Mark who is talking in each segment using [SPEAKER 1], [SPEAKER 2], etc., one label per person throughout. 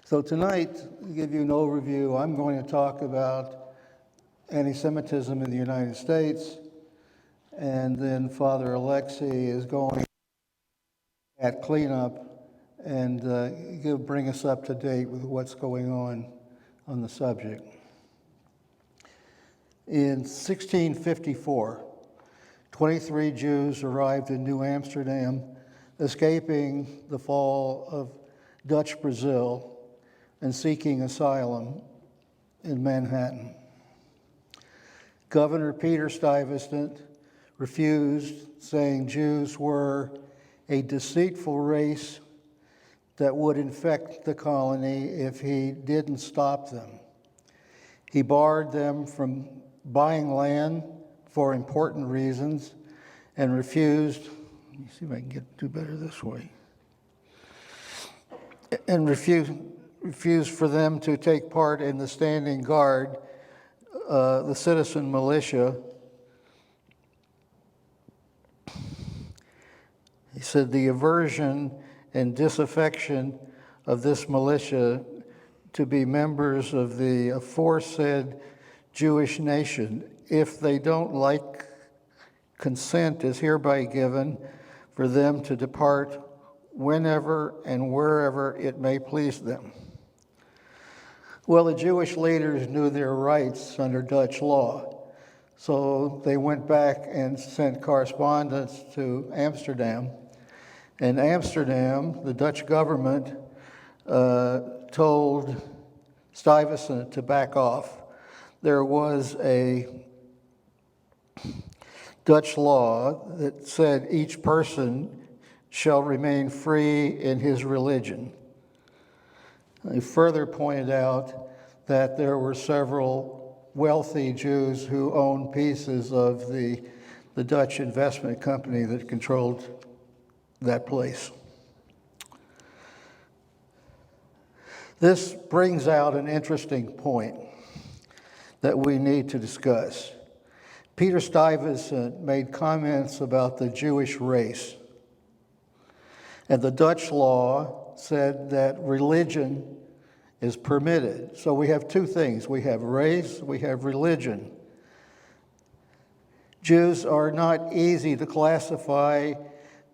[SPEAKER 1] So tonight, to give you an overview, I'm going to talk about anti-Semitism in the United States, and then Father Alexei is going at cleanup and bring us up to date with what's going on the subject. In 1654, 23 Jews arrived in New Amsterdam, escaping the fall of Dutch Brazil and seeking asylum in Manhattan. Governor Peter Stuyvesant refused, saying Jews were a deceitful race that would infect the colony if he didn't stop them. He barred them from buying land for important reasons and refused, let me see if I can do better this way, and refused for them to take part in the standing guard, the citizen militia. He said the aversion and disaffection of this militia to be members of the aforesaid Jewish nation, if they don't like, consent is hereby given for them to depart whenever and wherever it may please them. Well, the Jewish leaders knew their rights under Dutch law, so they went back and sent correspondence to Amsterdam. In Amsterdam, the Dutch government told Stuyvesant to back off. There was a Dutch law that said each person shall remain free in his religion. He further pointed out that there were several wealthy Jews who owned pieces of the Dutch investment company that controlled that place. This brings out an interesting point that we need to discuss. Peter Stuyvesant made comments about the Jewish race, and the Dutch law said that religion is permitted. So we have two things. We have race, we have religion. Jews are not easy to classify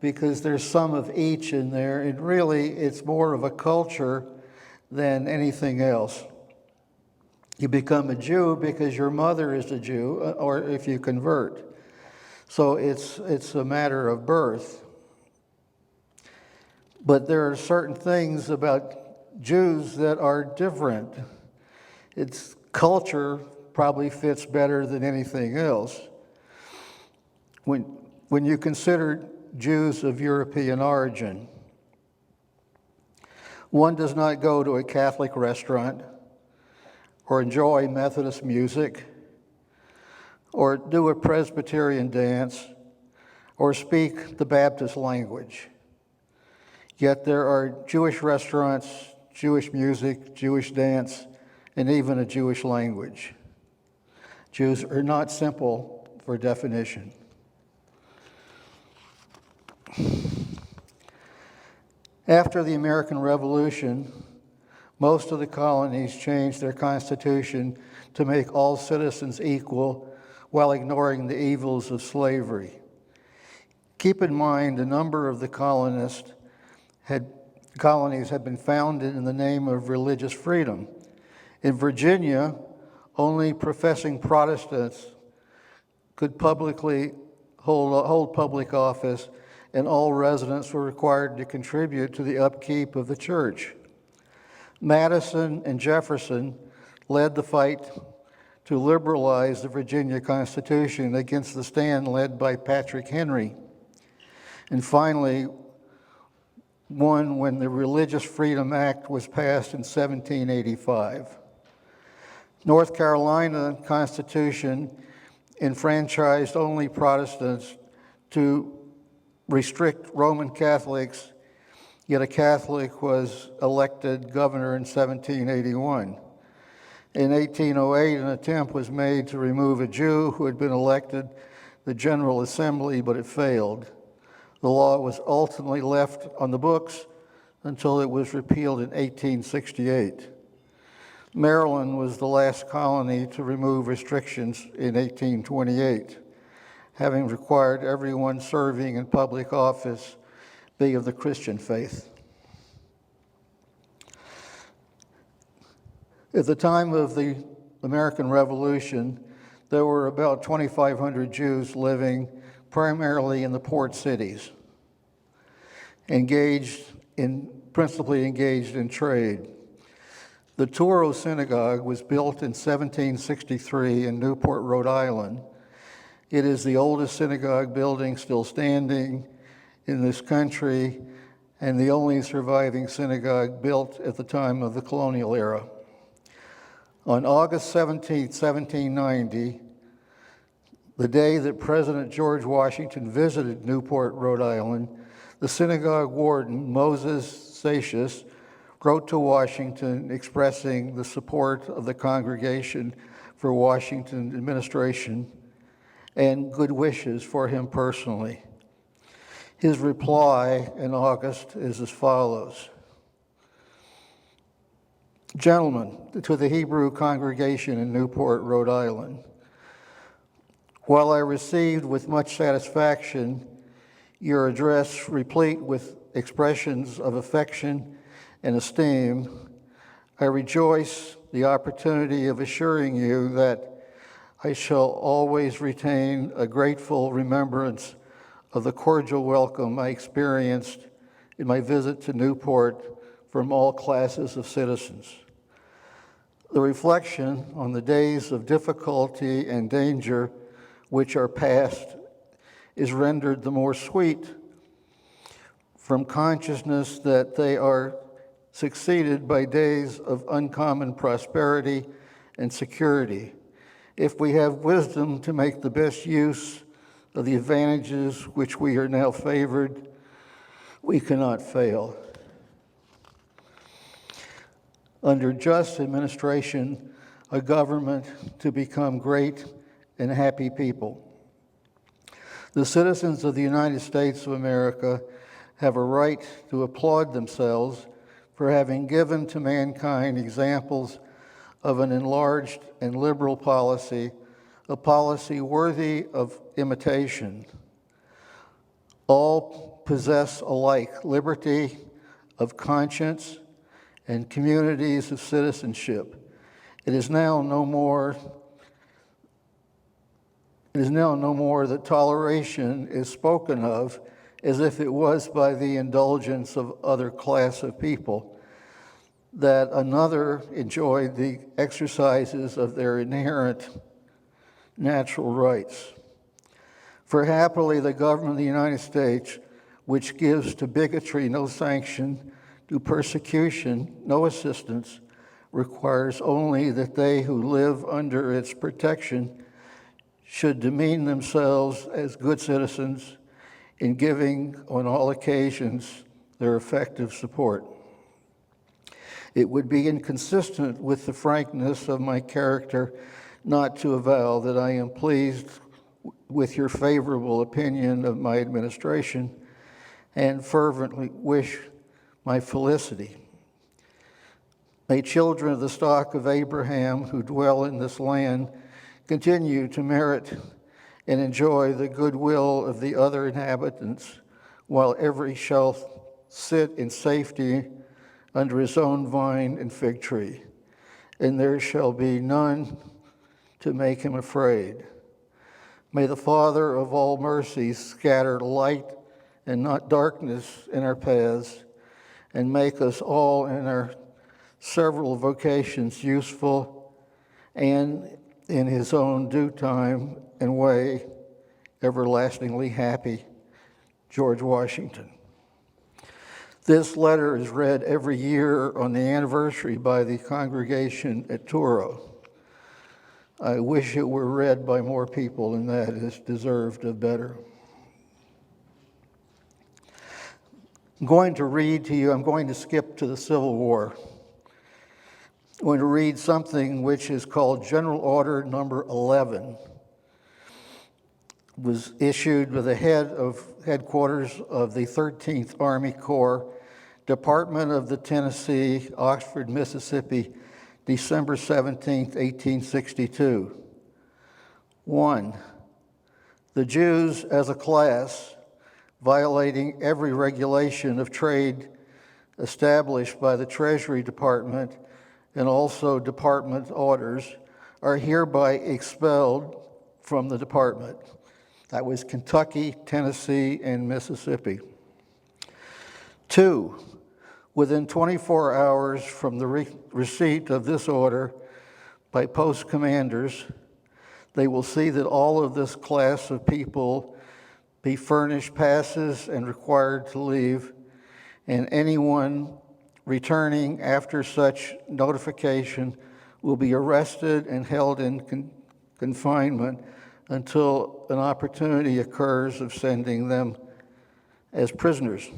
[SPEAKER 1] because there's some of each in there, and really it's more of a culture than anything else. You become a Jew because your mother is a Jew, or if you convert. So it's a matter of birth. But there are certain things about Jews that are different. Its culture probably fits better than anything else. When you consider Jews of European origin, one does not go to a Catholic restaurant or enjoy Methodist music or do a Presbyterian dance or speak the Baptist language. Yet there are Jewish restaurants, Jewish music, Jewish dance, and even a Jewish language. Jews are not simple for definition. After the American Revolution, most of the colonies changed their constitution to make all citizens equal while ignoring the evils of slavery. Keep in mind, a number of the colonies had been founded in the name of religious freedom. In Virginia, only professing Protestants could publicly hold public office, and all residents were required to contribute to the upkeep of the church. Madison and Jefferson led the fight to liberalize the Virginia Constitution against the stand led by Patrick Henry, and finally won when the Religious Freedom Act was passed in 1785. North Carolina Constitution enfranchised only Protestants to restrict Roman Catholics, yet a Catholic was elected governor in 1781. In 1808, an attempt was made to remove a Jew who had been elected the General Assembly, but it failed. The law was ultimately left on the books until it was repealed in 1868. Maryland was the last colony to remove restrictions in 1828, having required everyone serving in public office be of the Christian faith. At the time of the American Revolution, there were about 2,500 Jews living primarily in the port cities, principally engaged in trade. The Toro Synagogue was built in 1763 in Newport, Rhode Island. It is the oldest synagogue building still standing in this country and the only surviving synagogue built at the time of the colonial era. On August 17, 1790, the day that President George Washington visited Newport, Rhode Island, the synagogue warden, Moses Satius, wrote to Washington expressing the support of the congregation for Washington administration and good wishes for him personally. His reply in August is as follows. Gentlemen, to the Hebrew congregation in Newport, Rhode Island, while I received with much satisfaction your address replete with expressions of affection and esteem, I rejoice the opportunity of assuring you that I shall always retain a grateful remembrance of the cordial welcome I experienced in my visit to Newport from all classes of citizens. The reflection on the days of difficulty and danger which are past is rendered the more sweet from consciousness that they are succeeded by days of uncommon prosperity and security. If we have wisdom to make the best use of the advantages which we are now favored, we cannot fail. Under just administration, a government to become great and happy people. The citizens of the United States of America have a right to applaud themselves for having given to mankind examples of an enlarged and liberal policy, a policy worthy of imitation. All possess alike liberty of conscience and communities of citizenship. It is now no more that toleration is spoken of as if it was by the indulgence of other class of people, that another enjoyed the exercises of their inherent natural rights. For happily, the government of the United States, which gives to bigotry no sanction, to persecution no assistance, requires only that they who live under its protection should demean themselves as good citizens in giving on all occasions their effective support. It would be inconsistent with the frankness of my character not to avow that I am pleased with your favorable opinion of my administration and fervently wish my felicity. May children of the stock of Abraham who dwell in this land continue to merit and enjoy the goodwill of the other inhabitants, while every shall sit in safety under his own vine and fig tree, and there shall be none to make him afraid. May the Father of all mercies scatter light and not darkness in our paths, and make us all in our several vocations useful, and in his own due time and way, everlastingly happy. George Washington. This letter is read every year on the anniversary by the congregation at Toro. I wish it were read by more people, and that is deserved of better. I'm going to skip to the Civil War. I'm going to read something which is called General Order Number 11. It was issued by the headquarters of the 13th Army Corps Department of the Tennessee, Oxford, Mississippi, December 17, 1862. 1. The Jews as a class, violating every regulation of trade established by the Treasury Department and also department orders, are hereby expelled from the department. That was Kentucky, Tennessee, and Mississippi. 2. Within 24 hours from the receipt of this order by post commanders, they will see that all of this class of people be furnished passes and required to leave, and anyone returning after such notification will be arrested and held in confinement until an opportunity occurs of sending them as prisoners.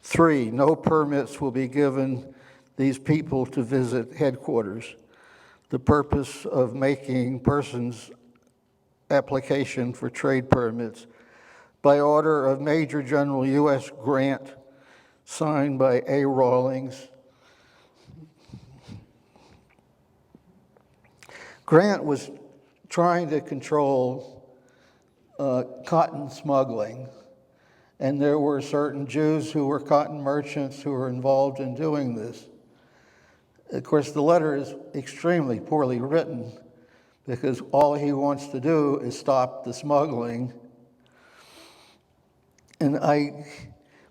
[SPEAKER 1] 3, no permits will be given these people to visit headquarters. The purpose of making persons application for trade permits by order of Major General U.S. Grant, signed by A. Rawlings. Grant was trying to control cotton smuggling, and there were certain Jews who were cotton merchants who were involved in doing this. Of course, the letter is extremely poorly written because all he wants to do is stop the smuggling. And I'm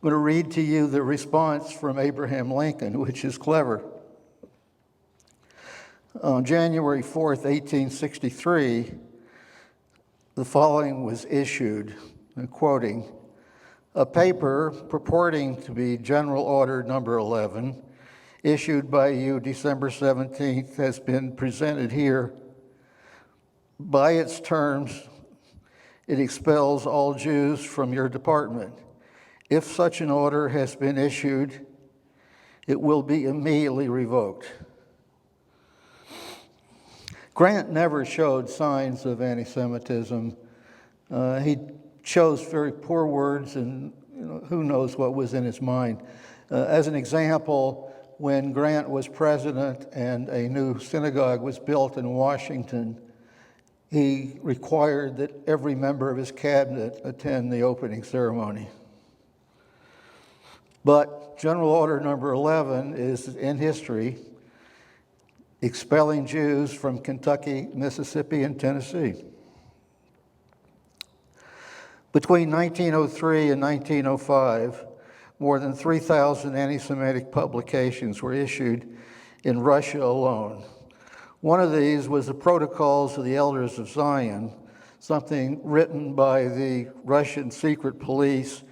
[SPEAKER 1] going to read to you the response from Abraham Lincoln, which is clever. On January 4th, 1863, the following was issued, I'm quoting, "A paper purporting to be General Order Number 11, issued by you December 17th, has been presented here. By its terms, it expels all Jews from your department. If such an order has been issued, it will be immediately revoked." Grant never showed signs of anti-Semitism. He chose very poor words, and who knows what was in his mind. As an example, when Grant was president and a new synagogue was built in Washington, he required that every member of his cabinet attend the opening ceremony. But General Order Number 11 is in history, expelling Jews from Kentucky, Mississippi, and Tennessee. Between 1903 and 1905, more than 3,000 anti-Semitic publications were issued in Russia alone. One of these was the Protocols of the Elders of Zion, something written by the Russian secret police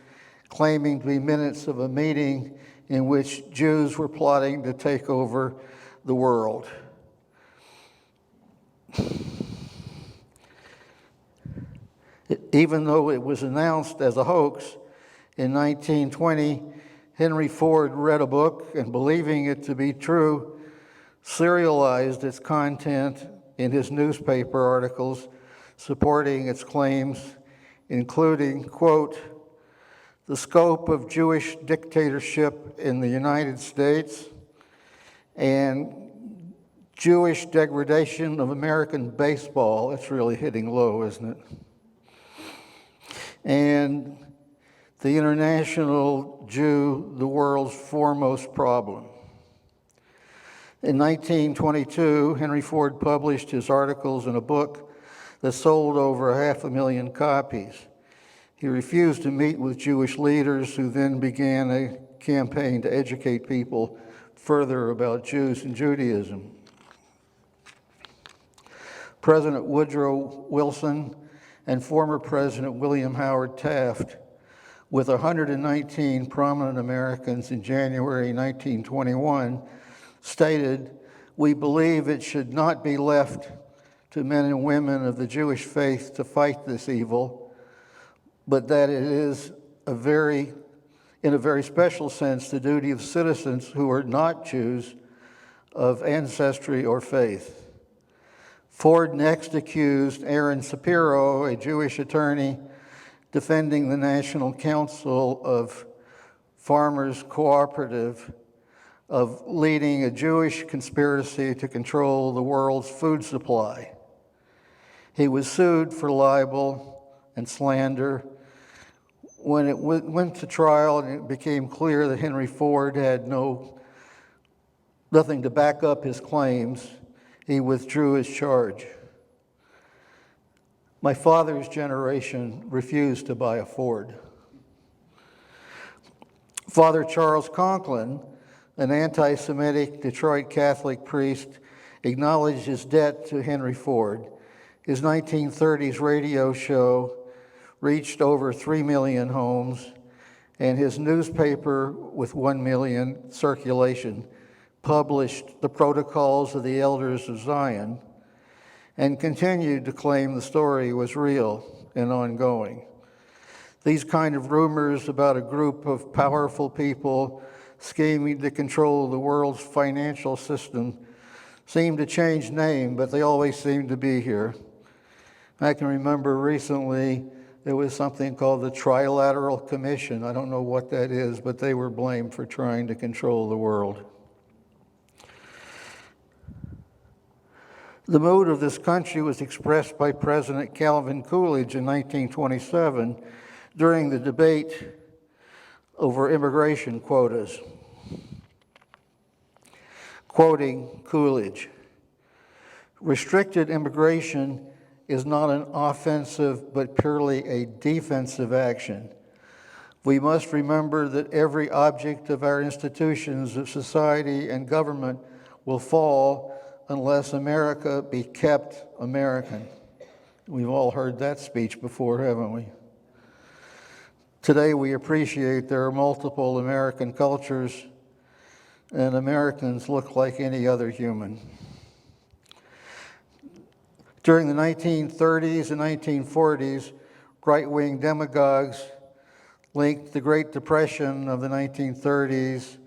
[SPEAKER 1] claiming to be minutes of a meeting in which Jews were plotting to take over the world. Even though it was announced as a hoax, in 1920, Henry Ford read a book and, believing it to be true, serialized its content in his newspaper articles supporting its claims, including, quote, "the scope of Jewish dictatorship in the United States and Jewish degradation of American baseball." It's really hitting low, isn't it? And "the international Jew, the world's foremost problem." In 1922, Henry Ford published his articles in a book that sold over 500,000 copies. He refused to meet with Jewish leaders, who then began a campaign to educate people further about Jews and Judaism. President Woodrow Wilson and former President William Howard Taft, with 119 prominent Americans in January 1921, stated, "We believe it should not be left to men and women of the Jewish faith to fight this evil, but that it is in a very special sense, the duty of citizens who are not Jews of ancestry or faith." Ford next accused Aaron Shapiro, a Jewish attorney defending the National Council of Farmers Cooperative of leading a Jewish conspiracy to control the world's food supply. He was sued for libel and slander. When it went to trial and it became clear that Henry Ford had nothing to back up his claims, he withdrew his charge. My father's generation refused to buy a Ford. Father Charles Conklin, an anti-Semitic Detroit Catholic priest, acknowledged his debt to Henry Ford. His 1930s radio show reached over 3 million homes, and his newspaper with 1 million circulation published the Protocols of the Elders of Zion and continued to claim the story was real and ongoing. These kind of rumors about a group of powerful people scheming to control the world's financial system seem to change name, but they always seem to be here. I can remember recently there was something called the Trilateral Commission. I don't know what that is, but they were blamed for trying to control the world. The mood of this country was expressed by President Calvin Coolidge in 1927 during the debate over immigration quotas. Quoting Coolidge, "Restricted immigration is not an offensive but purely a defensive action. We must remember that every object of our institutions of society and government will fall unless America be kept American." We've all heard that speech before, haven't we? Today we appreciate there are multiple American cultures, and Americans look like any other human. During the 1930s and 1940s, right-wing demagogues linked the Great Depression of the 1930s,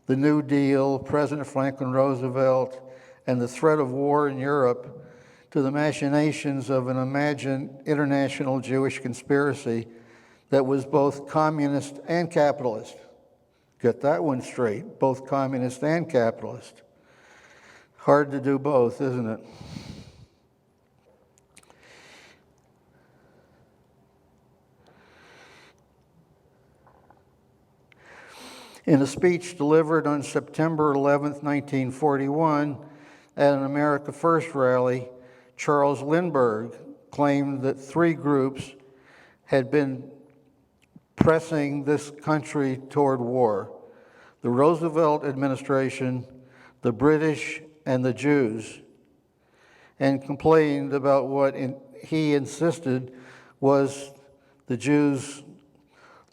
[SPEAKER 1] the New Deal, President Franklin Roosevelt, and the threat of war in Europe to the machinations of an imagined international Jewish conspiracy that was both communist and capitalist. Get that one straight, both communist and capitalist. Hard to do both, isn't it? In a speech delivered on September 11th, 1941, at an America First rally, Charles Lindbergh claimed that three groups had been pressing this country toward war: the Roosevelt administration, the British, and the Jews, and complained about what he insisted was the Jews'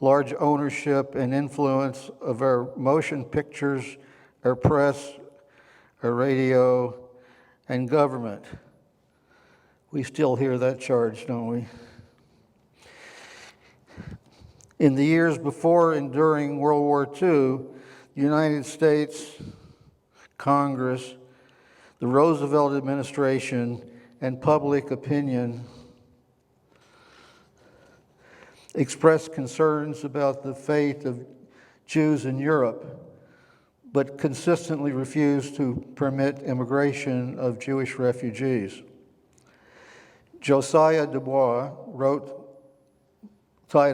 [SPEAKER 1] large ownership and influence of our motion pictures, our press, our radio, and government. We still hear that charge, don't we? In the years before and during World War II, the United States, Congress, the Roosevelt administration, and public opinion expressed concerns about the fate of Jews in Europe, but consistently refused to permit immigration of Jewish refugees. Josiah Dubois wrote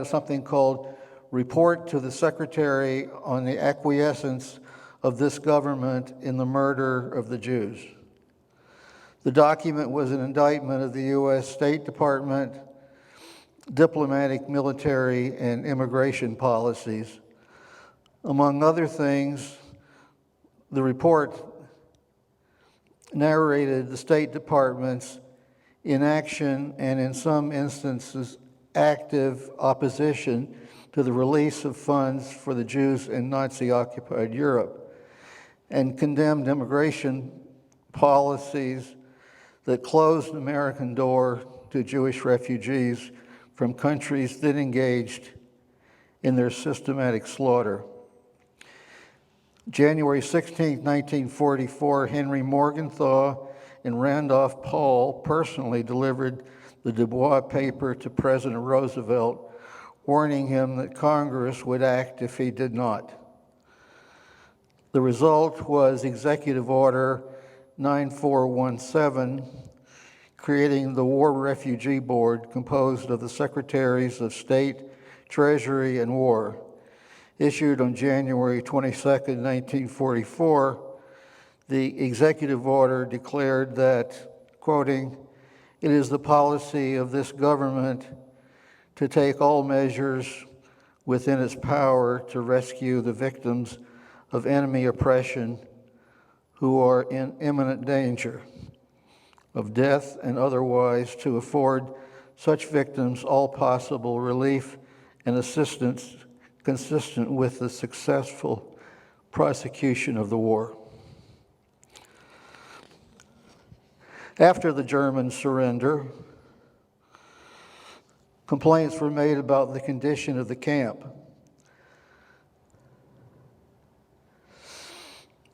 [SPEAKER 1] something called Report to the Secretary on the Acquiescence of This Government in the Murder of the Jews. The document was an indictment of the U.S. State Department, diplomatic, military, and immigration policies. Among other things, the report narrated the State Department's inaction and, in some instances, active opposition to the release of funds for the Jews in Nazi-occupied Europe, and condemned immigration policies that closed the American door to Jewish refugees from countries that engaged in their systematic slaughter. January 16, 1944, Henry Morgenthau and Randolph Paul personally delivered the Dubois paper to President Roosevelt, warning him that Congress would act if he did not. The result was Executive Order 9417, creating the War Refugee Board composed of the Secretaries of State, Treasury, and War. Issued on January 22, 1944, the executive order declared that, quoting, "It is the policy of this government to take all measures within its power to rescue the victims of enemy oppression who are in imminent danger of death and otherwise to afford such victims all possible relief and assistance consistent with the successful prosecution of the war." After the German surrender, complaints were made about the condition of the camp.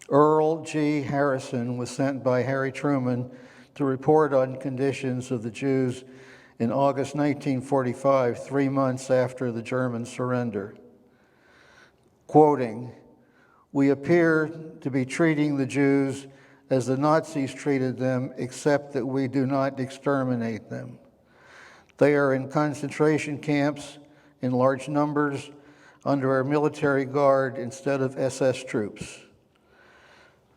[SPEAKER 1] Earl G. Harrison was sent by Harry Truman to report on conditions of the Jews in August 1945, 3 months after the German surrender. Quoting, "We appear to be treating the Jews as the Nazis treated them, except that we do not exterminate them. They are in concentration camps in large numbers under our military guard instead of SS troops.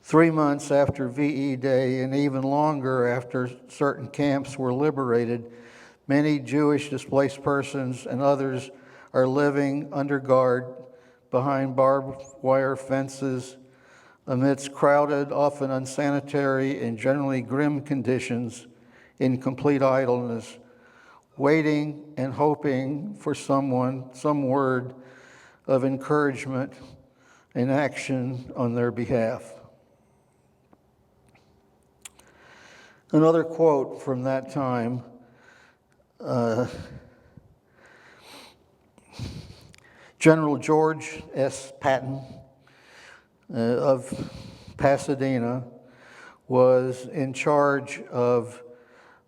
[SPEAKER 1] 3 months after VE Day and even longer after certain camps were liberated, many Jewish displaced persons and others are living under guard behind barbed wire fences amidst crowded, often unsanitary, and generally grim conditions in complete idleness, waiting and hoping for some word of encouragement and action on their behalf." Another quote from that time, General George S. Patton of Pasadena was in charge of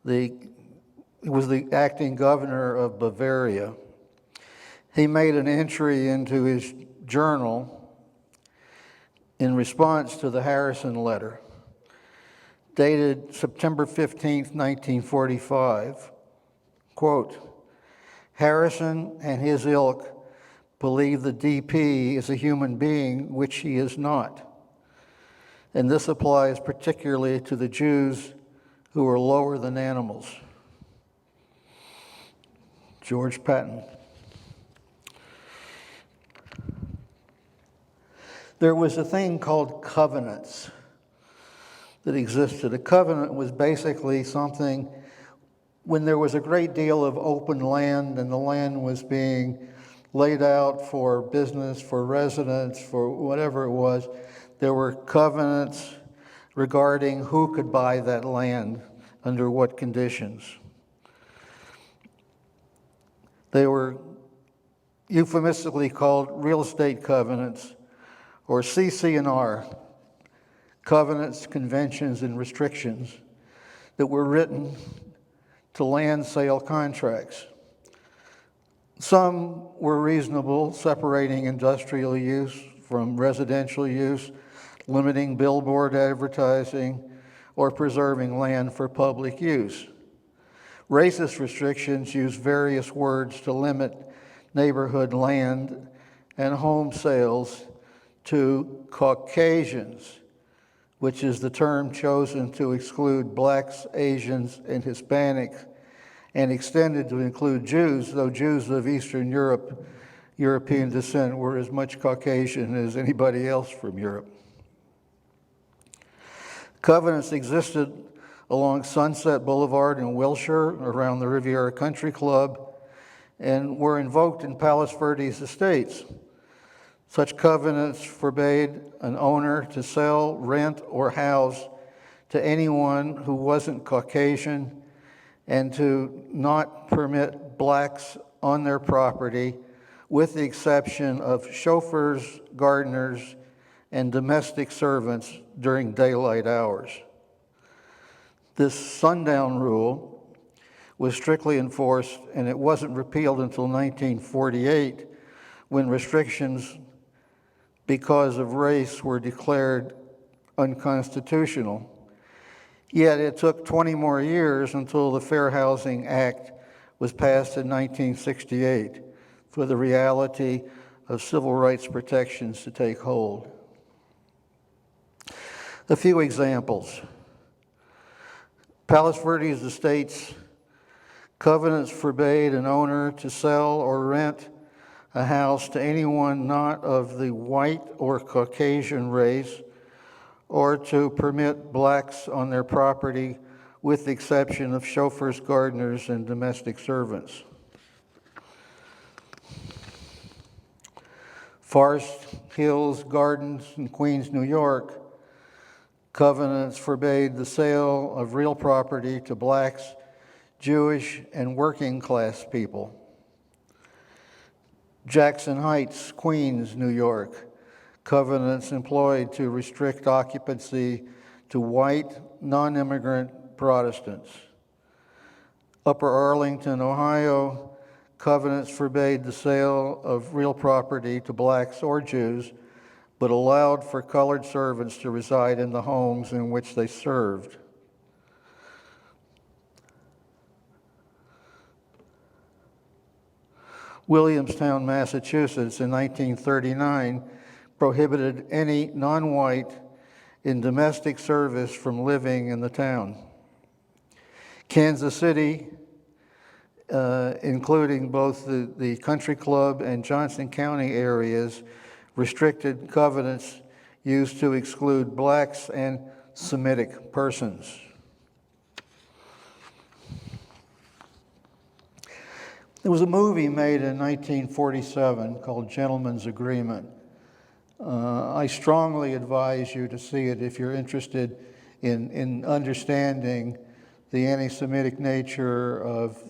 [SPEAKER 1] was the acting governor of Bavaria. He made an entry into his journal in response to the Harrison letter, dated September 15, 1945. Quote, "Harrison and his ilk believe the DP is a human being, which he is not. And this applies particularly to the Jews who are lower than animals." George Patton. There was a thing called covenants that existed. A covenant was basically something when there was a great deal of open land and the land was being laid out for business, for residents, for whatever it was, there were covenants regarding who could buy that land, under what conditions. They were euphemistically called real estate covenants, or CC&R, covenants, conventions, and restrictions that were written to land sale contracts. Some were reasonable, separating industrial use from residential use, limiting billboard advertising, or preserving land for public use. Racist restrictions use various words to limit neighborhood land and home sales to Caucasians, which is the term chosen to exclude blacks, Asians, and Hispanics, and extended to include Jews, though Jews of Eastern Europe, European descent, were as much Caucasian as anybody else from Europe. Covenants existed along Sunset Boulevard in Wilshire, around the Riviera Country Club, and were invoked in Palos Verdes estates. Such covenants forbade an owner to sell, rent, or house to anyone who wasn't Caucasian, and to not permit blacks on their property, with the exception of chauffeurs, gardeners, and domestic servants during daylight hours. This sundown rule was strictly enforced, and it wasn't repealed until 1948, when restrictions because of race were declared unconstitutional. Yet it took 20 more years until the Fair Housing Act was passed in 1968 for the reality of civil rights protections to take hold. A few examples. Palos Verdes estates covenants forbade an owner to sell or rent a house to anyone not of the white or Caucasian race, or to permit blacks on their property, with the exception of chauffeurs, gardeners, and domestic servants. Forest Hills Gardens in Queens, New York, covenants forbade the sale of real property to blacks, Jewish, and working class people. Jackson Heights, Queens, New York, covenants employed to restrict occupancy to white, non-immigrant Protestants. Upper Arlington, Ohio, covenants forbade the sale of real property to blacks or Jews, but allowed for colored servants to reside in the homes in which they served. Williamstown, Massachusetts, in 1939, prohibited any non-white in domestic service from living in the town. Kansas City, including both the Country Club and Johnson County areas, restricted covenants used to exclude blacks and Semitic persons. There was a movie made in 1947 called Gentleman's Agreement. I strongly advise you to see it if you're interested in understanding the anti-Semitic nature of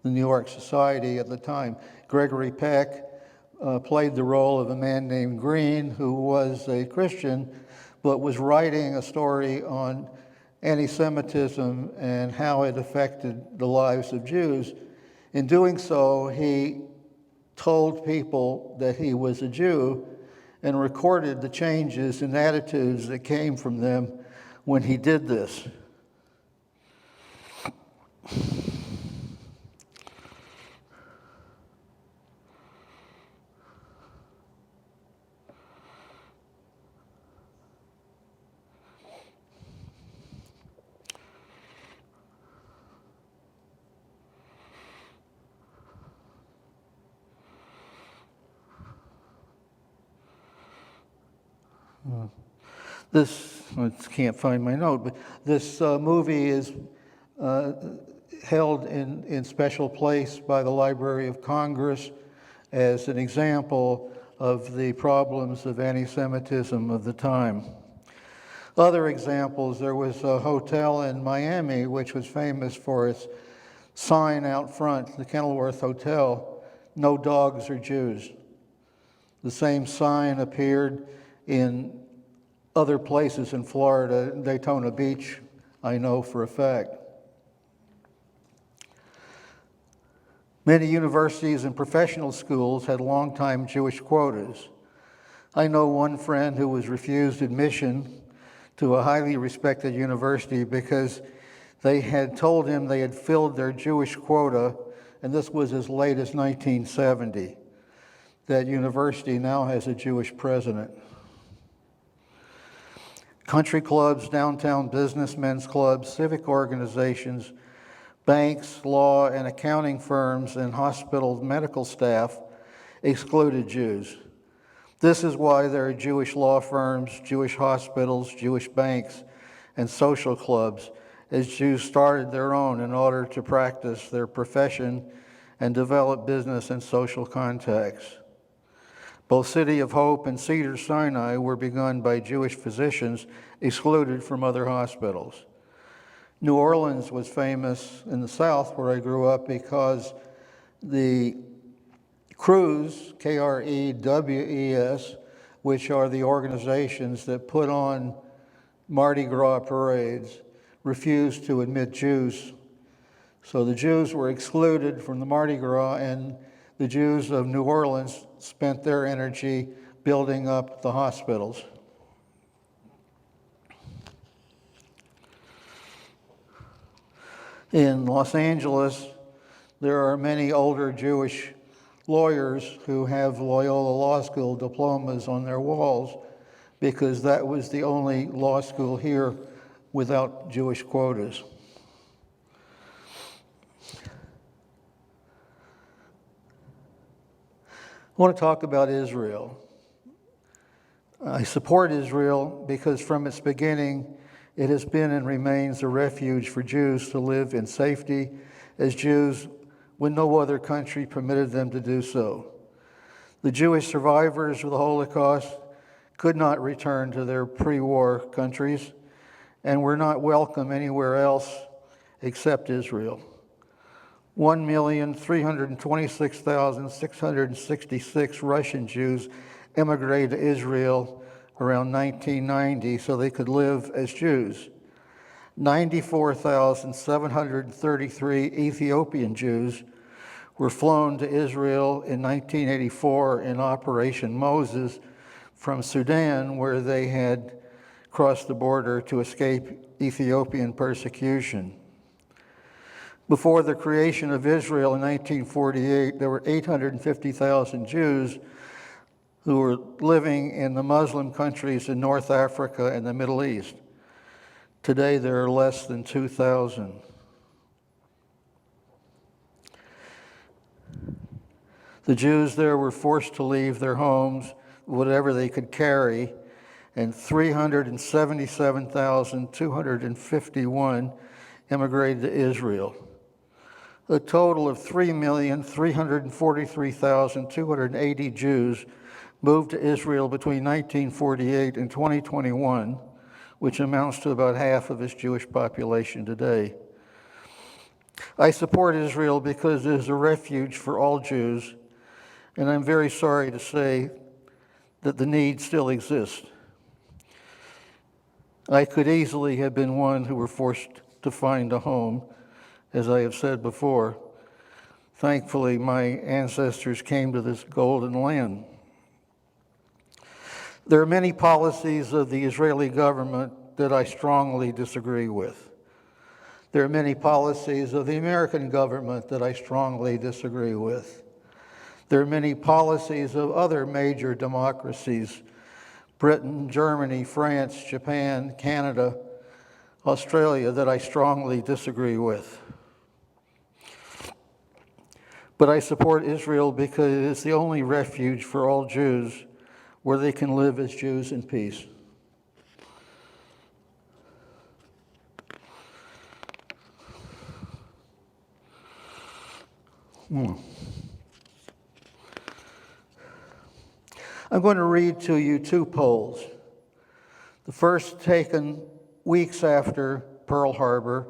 [SPEAKER 1] the New York society at the time. Gregory Peck played the role of a man named Green, who was a Christian, but was writing a story on anti-Semitism and how it affected the lives of Jews. In doing so, he told people that he was a Jew and recorded the changes in attitudes that came from them when he did this. I can't find my note, but this movie is held in special place by the Library of Congress as an example of the problems of anti-Semitism of the time. Other examples, there was a hotel in Miami which was famous for its sign out front, the Kenilworth Hotel, "No dogs or Jews." The same sign appeared in other places in Florida. Daytona Beach, I know for a fact. Many universities and professional schools had long-time Jewish quotas. I know one friend who was refused admission to a highly respected university because they had told him they had filled their Jewish quota, and this was as late as 1970. That university now has a Jewish president. Country clubs, downtown businessmen's clubs, civic organizations, banks, law and accounting firms, and hospital medical staff excluded Jews. This is why there are Jewish law firms, Jewish hospitals, Jewish banks, and social clubs, as Jews started their own in order to practice their profession and develop business and social contacts. Both City of Hope and Cedars-Sinai were begun by Jewish physicians excluded from other hospitals. New Orleans was famous in the South, where I grew up, because the Crews, K-R-E-W-E-S, which are the organizations that put on Mardi Gras parades, refused to admit Jews So the Jews were excluded from the Mardi Gras, and the Jews of New Orleans spent their energy building up the hospitals. In Los Angeles, there are many older Jewish lawyers who have Loyola Law School diplomas on their walls because that was the only law school here without Jewish quotas. I want to talk about Israel. I support Israel because from its beginning, it has been and remains a refuge for Jews to live in safety as Jews when no other country permitted them to do so. The Jewish survivors of the Holocaust could not return to their pre-war countries and were not welcome anywhere else except Israel. 1,326,666 Russian Jews immigrated to Israel around 1990 so they could live as Jews. 94,733 Ethiopian Jews were flown to Israel in 1984 in Operation Moses from Sudan, where they had crossed the border to escape Ethiopian persecution. Before the creation of Israel in 1948, there were 850,000 Jews who were living in the Muslim countries in North Africa and the Middle East. Today, there are less than 2,000. The Jews there were forced to leave their homes, whatever they could carry, and 377,251 immigrated to Israel. A total of 3,343,280 Jews moved to Israel between 1948 and 2021, which amounts to about half of its Jewish population today. I support Israel because it is a refuge for all Jews, and I'm very sorry to say that the need still exists. I could easily have been one who were forced to find a home, as I have said before. Thankfully, my ancestors came to this golden land. There are many policies of the Israeli government that I strongly disagree with. There are many policies of the American government that I strongly disagree with. There are many policies of other major democracies, Britain, Germany, France, Japan, Canada, Australia, that I strongly disagree with. But I support Israel because it is the only refuge for all Jews where they can live as Jews in peace. I'm going to read to you two polls. The first, taken weeks after Pearl Harbor,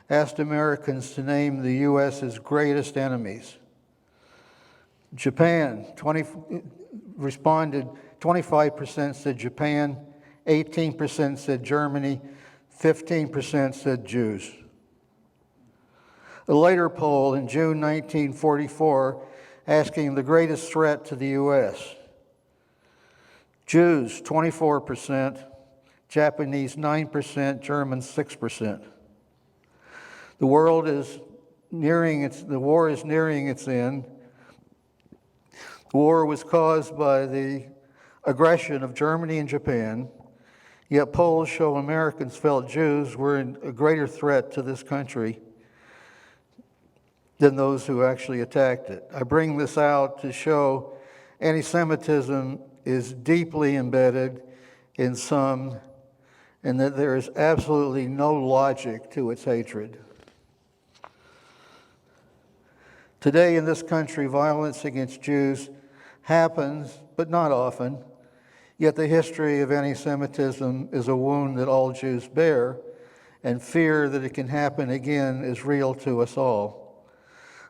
[SPEAKER 1] asked Americans to name the U.S.'s greatest enemies. Japan, responded, 25% said Japan, 18% said Germany, 15% said Jews. A later poll in June 1944 asking the greatest threat to the U.S. Jews, 24%, Japanese, 9%, Germans, 6%. The war is nearing its end. The war was caused by the aggression of Germany and Japan, yet polls show Americans felt Jews were a greater threat to this country than those who actually attacked it. I bring this out to show anti-Semitism is deeply embedded in some, and that there is absolutely no logic to its hatred. Today in this country, violence against Jews happens, but not often, yet the history of anti-Semitism is a wound that all Jews bear, and fear that it can happen again is real to us all.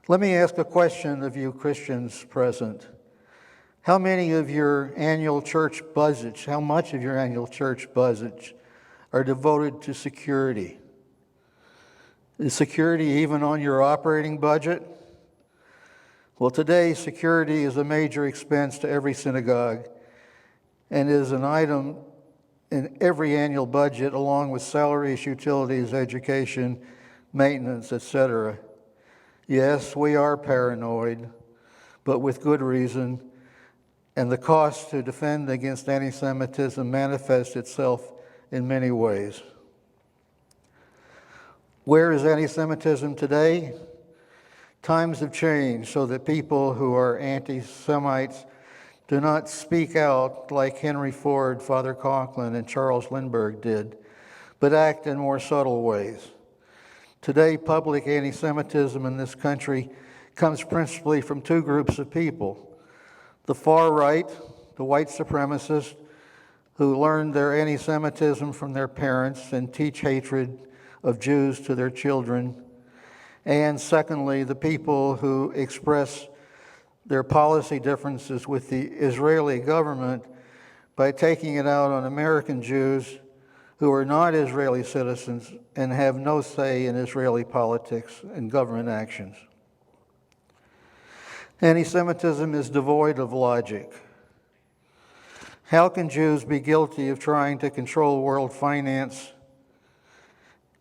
[SPEAKER 1] Let me ask a question of you Christians present. How many of your annual church budgets, how much of your annual church budgets are devoted to security? Is security even on your operating budget? Well, today, security is a major expense to every synagogue and is an item in every annual budget, along with salaries, utilities, education, maintenance, etc. Yes, we are paranoid, but with good reason, and the cost to defend against anti-Semitism manifests itself in many ways. Where is anti-Semitism today? Times have changed so that people who are anti-Semites do not speak out like Henry Ford, Father Conklin, and Charles Lindbergh did, but act in more subtle ways. Today, public anti-Semitism in this country comes principally from two groups of people. The far right, the white supremacists, who learned their anti-Semitism from their parents and teach hatred of Jews to their children. And secondly, the people who express their policy differences with the Israeli government by taking it out on American Jews who are not Israeli citizens and have no say in Israeli politics and government actions. Anti-Semitism is devoid of logic. How can Jews be guilty of trying to control world finance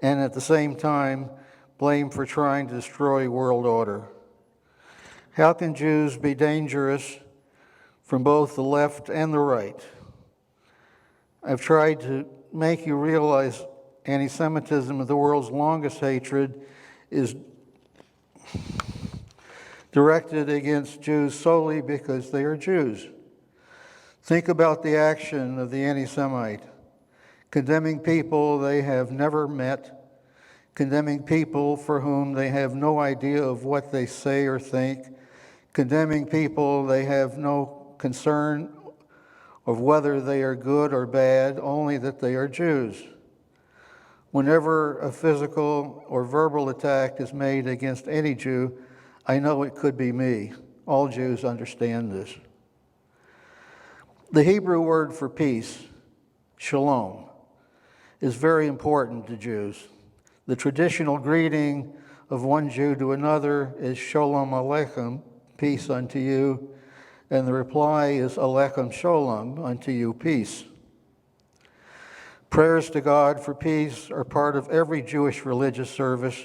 [SPEAKER 1] and at the same time blamed for trying to destroy world order? How can Jews be dangerous from both the left and the right? I've tried to make you realize anti-Semitism, the world's longest hatred, is directed against Jews solely because they are Jews. Think about the action of the anti-Semite, condemning people they have never met, condemning people for whom they have no idea of what they say or think, condemning people they have no concern of whether they are good or bad, only that they are Jews. Whenever a physical or verbal attack is made against any Jew, I know it could be me. All Jews understand this. The Hebrew word for peace, shalom, is very important to Jews. The traditional greeting of one Jew to another is shalom aleichem, peace unto you, and the reply is aleichem shalom, unto you peace. Prayers to God for peace are part of every Jewish religious service.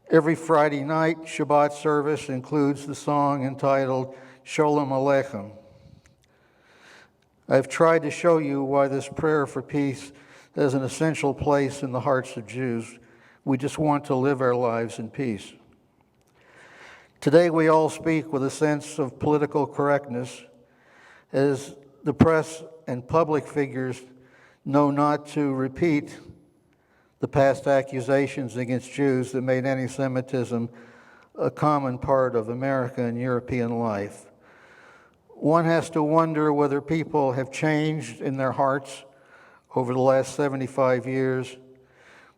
[SPEAKER 1] Every Friday night Shabbat service includes the song entitled Shalom Aleichem. I've tried to show you why this prayer for peace has an essential place in the hearts of Jews. We just want to live our lives in peace. Today we all speak with a sense of political correctness, as the press and public figures know not to repeat the past accusations against Jews that made anti-Semitism a common part of American and European life. One has to wonder whether people have changed in their hearts over the last 75 years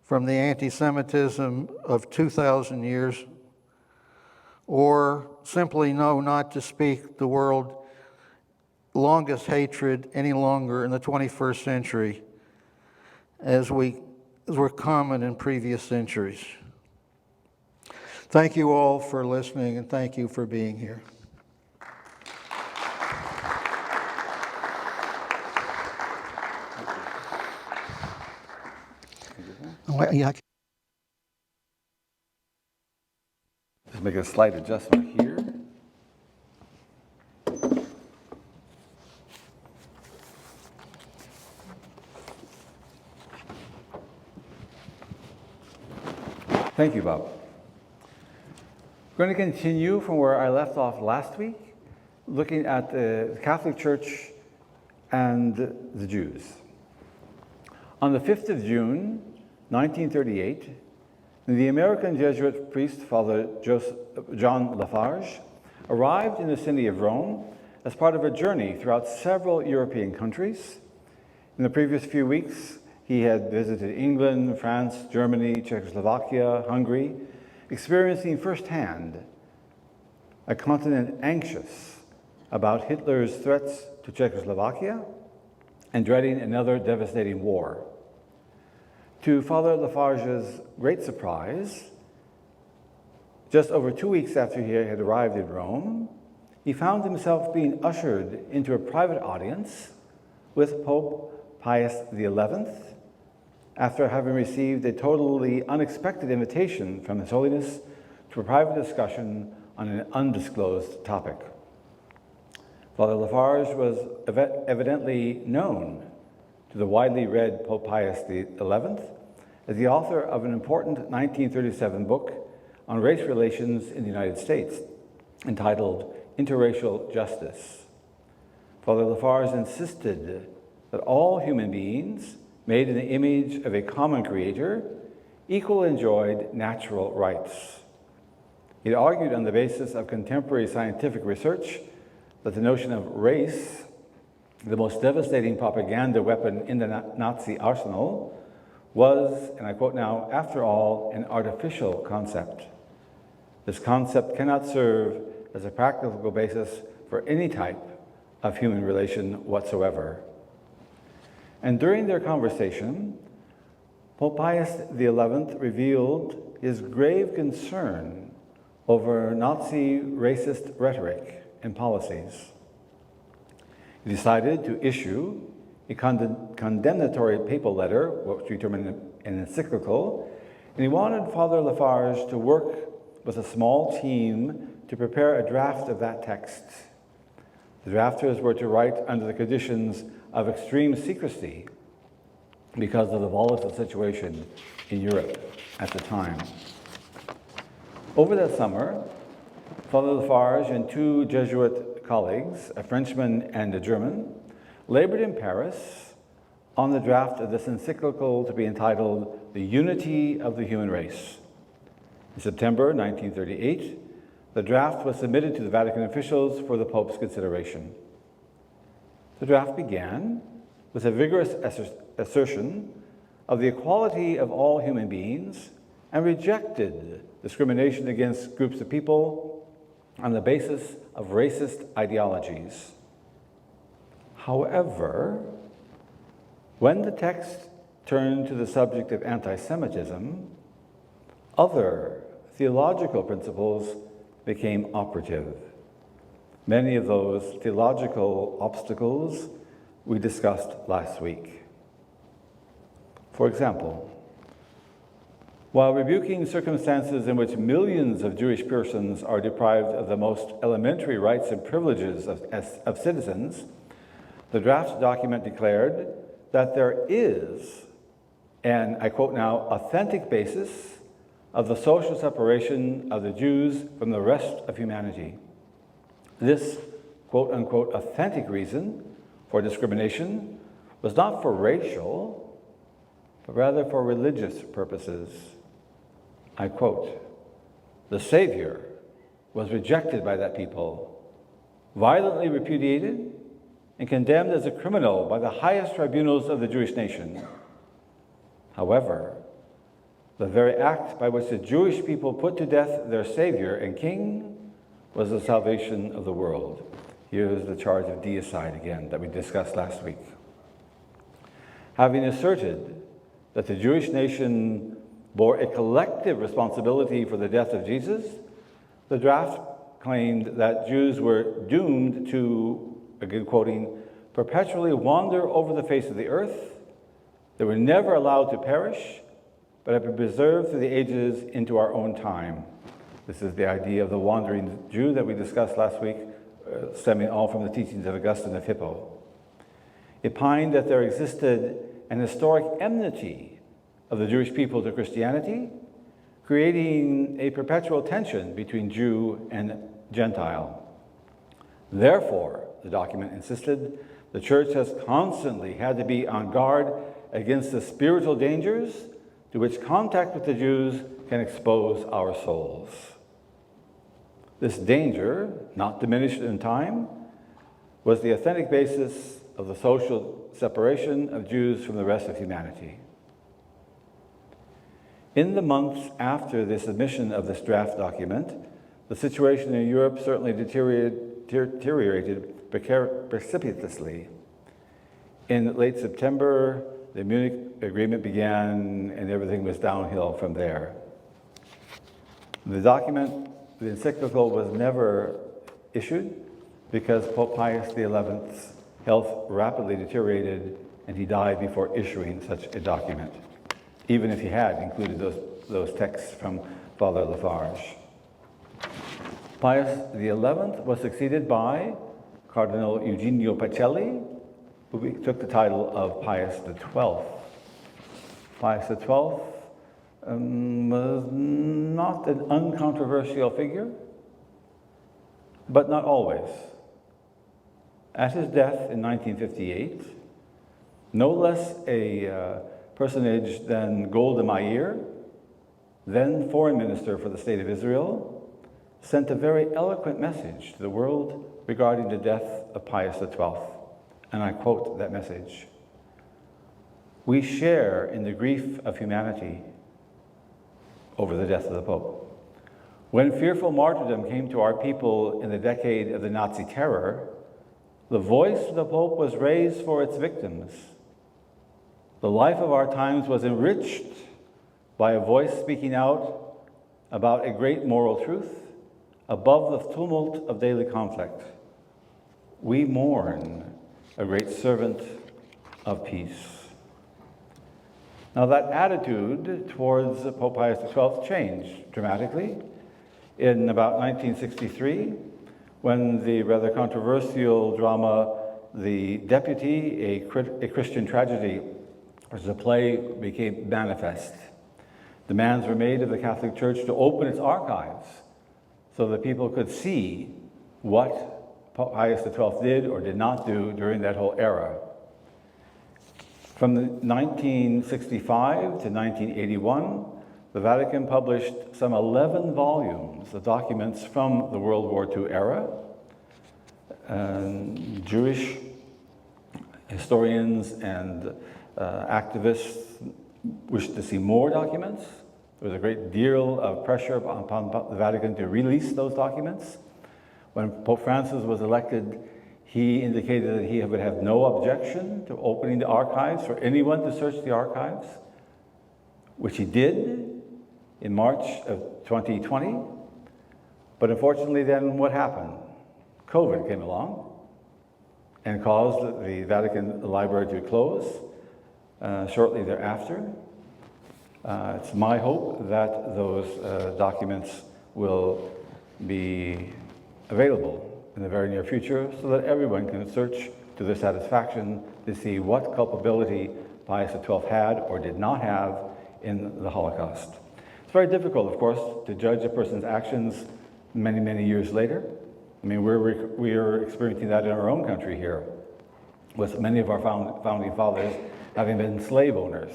[SPEAKER 1] from the anti-Semitism of 2,000 years, or simply know not to speak the world's longest hatred any longer in the 21st century as were common in previous centuries. Thank you all for listening, and thank you for being here.
[SPEAKER 2] Just make a slight adjustment here. Thank you, Bob. We're going to continue from where I left off last week, looking at the Catholic Church and the Jews. On the 5th of June, 1938, the American Jesuit priest, Father John Lafarge, arrived in the city of Rome as part of a journey throughout several European countries. In the previous few weeks, he had visited England, France, Germany, Czechoslovakia, Hungary, experiencing firsthand a continent anxious about Hitler's threats to Czechoslovakia and dreading another devastating war. To Father Lafarge's great surprise, just over 2 weeks after he had arrived in Rome, he found himself being ushered into a private audience with Pope Pius XI after having received a totally unexpected invitation from His Holiness to a private discussion on an undisclosed topic. Father Lafarge was evidently known to the widely read Pope Pius XI as the author of an important 1937 book on race relations in the United States, entitled Interracial Justice. Father Lafarge insisted that all human beings, made in the image of a common creator, equally enjoyed natural rights. He argued on the basis of contemporary scientific research that the notion of race, the most devastating propaganda weapon in the Nazi arsenal, was, and I quote now, after all, an artificial concept. This concept cannot serve as a practical basis for any type of human relation whatsoever. And during their conversation, Pope Pius XI revealed his grave concern over Nazi racist rhetoric and policies. He decided to issue a condemnatory papal letter, which we term an encyclical, and he wanted Father Lafarge to work with a small team to prepare a draft of that text. The drafters were to write under the conditions of extreme secrecy because of the volatile situation in Europe at the time. Over that summer, Father Lafarge and two Jesuit colleagues, a Frenchman and a German, labored in Paris on the draft of this encyclical to be entitled The Unity of the Human Race. In September 1938, the draft was submitted to the Vatican officials for the Pope's consideration. The draft began with a vigorous assertion of the equality of all human beings and rejected discrimination against groups of people on the basis of racist ideologies. However, when the text turned to the subject of anti-Semitism, other theological principles became operative. Many of those theological obstacles we discussed last week. For example, while rebuking circumstances in which millions of Jewish persons are deprived of the most elementary rights and privileges of citizens, the draft document declared that there is an, I quote now, authentic basis of the social separation of the Jews from the rest of humanity. This, quote unquote, authentic reason for discrimination was not for racial, but rather for religious purposes. I quote, "The Savior was rejected by that people, violently repudiated, and condemned as a criminal by the highest tribunals of the Jewish nation. However, the very act by which the Jewish people put to death their Savior and King was the salvation of the world." Here's the charge of deicide again that we discussed last week. Having asserted that the Jewish nation bore a collective responsibility for the death of Jesus, the draft claimed that Jews were doomed to, again quoting, perpetually wander over the face of the earth. They were never allowed to perish, but have been preserved through the ages into our own time. This is the idea of the wandering Jew that we discussed last week, stemming all from the teachings of Augustine of Hippo. It opined that there existed an historic enmity of the Jewish people to Christianity, creating a perpetual tension between Jew and Gentile. Therefore, the document insisted, the Church has constantly had to be on guard against the spiritual dangers to which contact with the Jews can expose our souls. This danger, not diminished in time, was the authentic basis of the social separation of Jews from the rest of humanity. In the months after the submission of this draft document, the situation in Europe certainly deteriorated precipitously. In late September the Munich Agreement began, and everything was downhill from there. The document, the encyclical, was never issued because Pope Pius XI's health rapidly deteriorated, and he died before issuing such a document, even if he had included those texts from Father Lafarge. Pius XI was succeeded by Cardinal Eugenio Pacelli, who took the title of Pius XII. Pius XII was not an uncontroversial figure, but not always. At his death in 1958, no less a personage than Golda Meir, then foreign minister for the State of Israel, sent a very eloquent message to the world regarding the death of Pius XII. And I quote that message: "We share in the grief of humanity over the death of the Pope. When fearful martyrdom came to our people in the decade of the Nazi terror, the voice of the Pope was raised for its victims. The life of our times was enriched by a voice speaking out about a great moral truth above the tumult of daily conflict. We mourn a great servant of peace." Now that attitude towards Pope Pius XII changed dramatically in about 1963, when the rather controversial drama The Deputy, a Christian Tragedy, as a play, became manifest. Demands were made of the Catholic Church to open its archives so that people could see what Pope Pius XII did or did not do during that whole era. From 1965 to 1981, the Vatican published some 11 volumes of documents from the World War II era. Jewish historians and activists wished to see more documents. There was a great deal of pressure upon the Vatican to release those documents. When Pope Francis was elected, he indicated that he would have no objection to opening the archives for anyone to search the archives, which he did in March of 2020. But unfortunately then what happened? COVID came along and caused the Vatican Library to close shortly thereafter. It's my hope that those documents will be available in the very near future so that everyone can search to their satisfaction to see what culpability Pius XII had or did not have in the Holocaust. It's very difficult, of course, to judge a person's actions many, many years later. I mean, we're experiencing that in our own country here, with many of our founding fathers having been slave owners.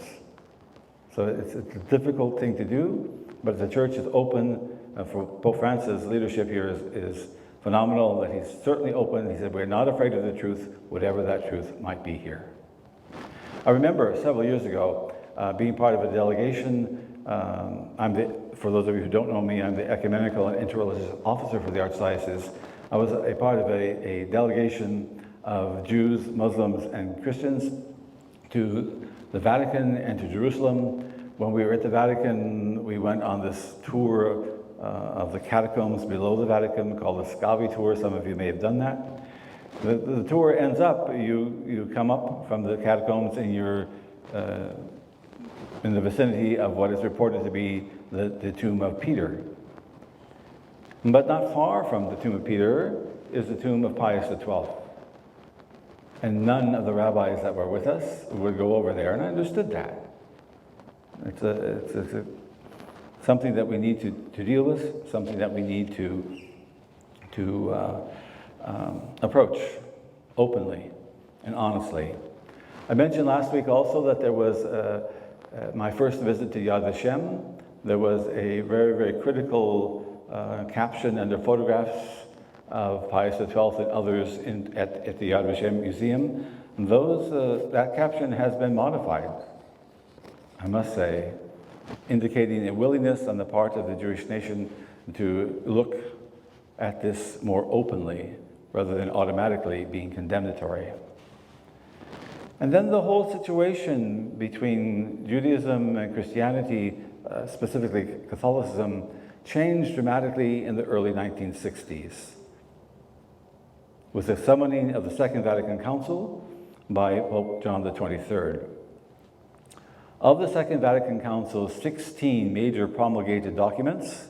[SPEAKER 2] So it's a difficult thing to do, but the Church is open. For Pope Francis' leadership here is phenomenal, that he's certainly open. He said, we're not afraid of the truth, whatever that truth might be here. I remember several years ago being part of a delegation. For those of you who don't know me, I'm the ecumenical and interreligious officer for the Archdiocese. I was a part of a delegation of Jews, Muslims, and Christians to the Vatican and to Jerusalem. When we were at the Vatican, we went on this tour of the catacombs below the Vatican called the Scavi tour. Some of you may have done that. The tour ends up, you come up from the catacombs and you're in the vicinity of what is reported to be the tomb of Peter. But not far from the tomb of Peter is the tomb of Pius XII. And none of the rabbis that were with us would go over there, and I understood that. It's something that we need to deal with, something that we need to approach openly and honestly. I mentioned last week also that there was my first visit to Yad Vashem. There was a very, very critical caption under photographs of Pius XII and others at the Yad Vashem Museum. That caption has been modified, I must say, indicating a willingness on the part of the Jewish nation to look at this more openly rather than automatically being condemnatory. And then the whole situation between Judaism and Christianity, specifically Catholicism, changed dramatically in the early 1960s with the summoning of the Second Vatican Council by Pope John the 23rd. Of the Second Vatican Council's 16 major promulgated documents,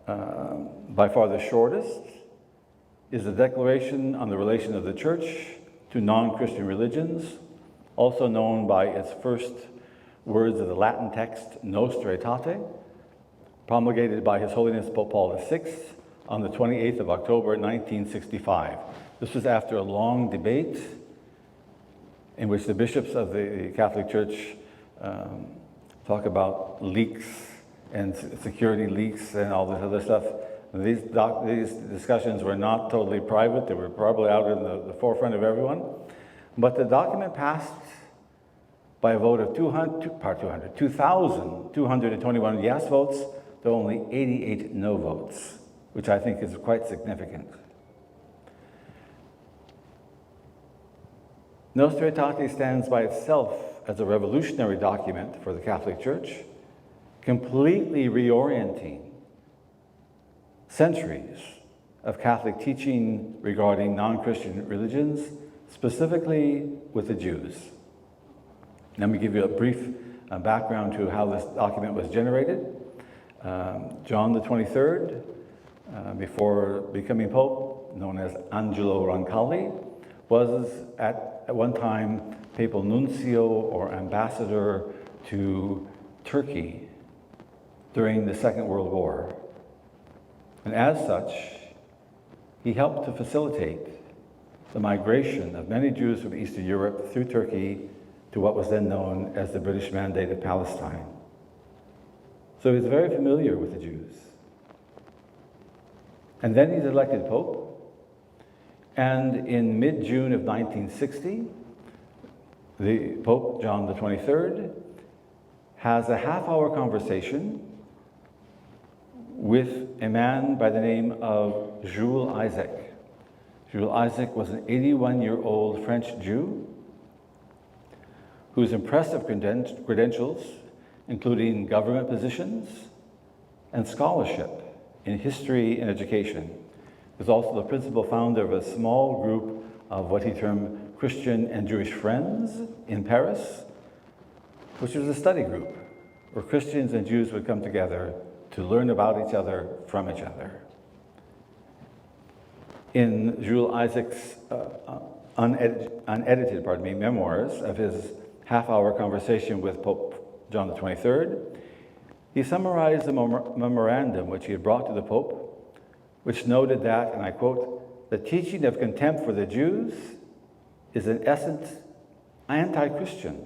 [SPEAKER 2] by far the shortest is the Declaration on the Relation of the Church to Non-Christian Religions, also known by its first words of the Latin text, Nostra Aetate, promulgated by His Holiness Pope Paul VI on the 28th of October, 1965. This was after a long debate in which the bishops of the Catholic Church talk about leaks and security leaks and all this other stuff. These discussions were not totally private. They were probably out in the forefront of everyone. But the document passed by a vote of 2,221 yes votes to only 88 no votes, which I think is quite significant. Nostra Aetate stands by itself as a revolutionary document for the Catholic Church, completely reorienting centuries of Catholic teaching regarding non-Christian religions, specifically with the Jews. Let me give you a brief background to how this document was generated. John the 23rd, before becoming Pope, known as Angelo Roncalli, was at one time papal nuncio or ambassador to Turkey during the Second World War. And as such, he helped to facilitate the migration of many Jews from Eastern Europe through Turkey to what was then known as the British Mandate of Palestine. So he's very familiar with the Jews. And then he's elected Pope. And in mid-June of 1960, the Pope, John the 23rd, has a half-hour conversation with a man by the name of Jules Isaac. Jules Isaac was an 81-year-old French Jew whose impressive credentials, including government positions and scholarship in history and education, was also the principal founder of a small group of what he termed Christian and Jewish Friends in Paris, which was a study group where Christians and Jews would come together to learn about each other from each other. In Jules Isaac's unedited memoirs of his half-hour conversation with Pope John the 23rd, he summarized a memorandum which he had brought to the Pope, which noted that, and I quote, "The teaching of contempt for the Jews is in essence anti-Christian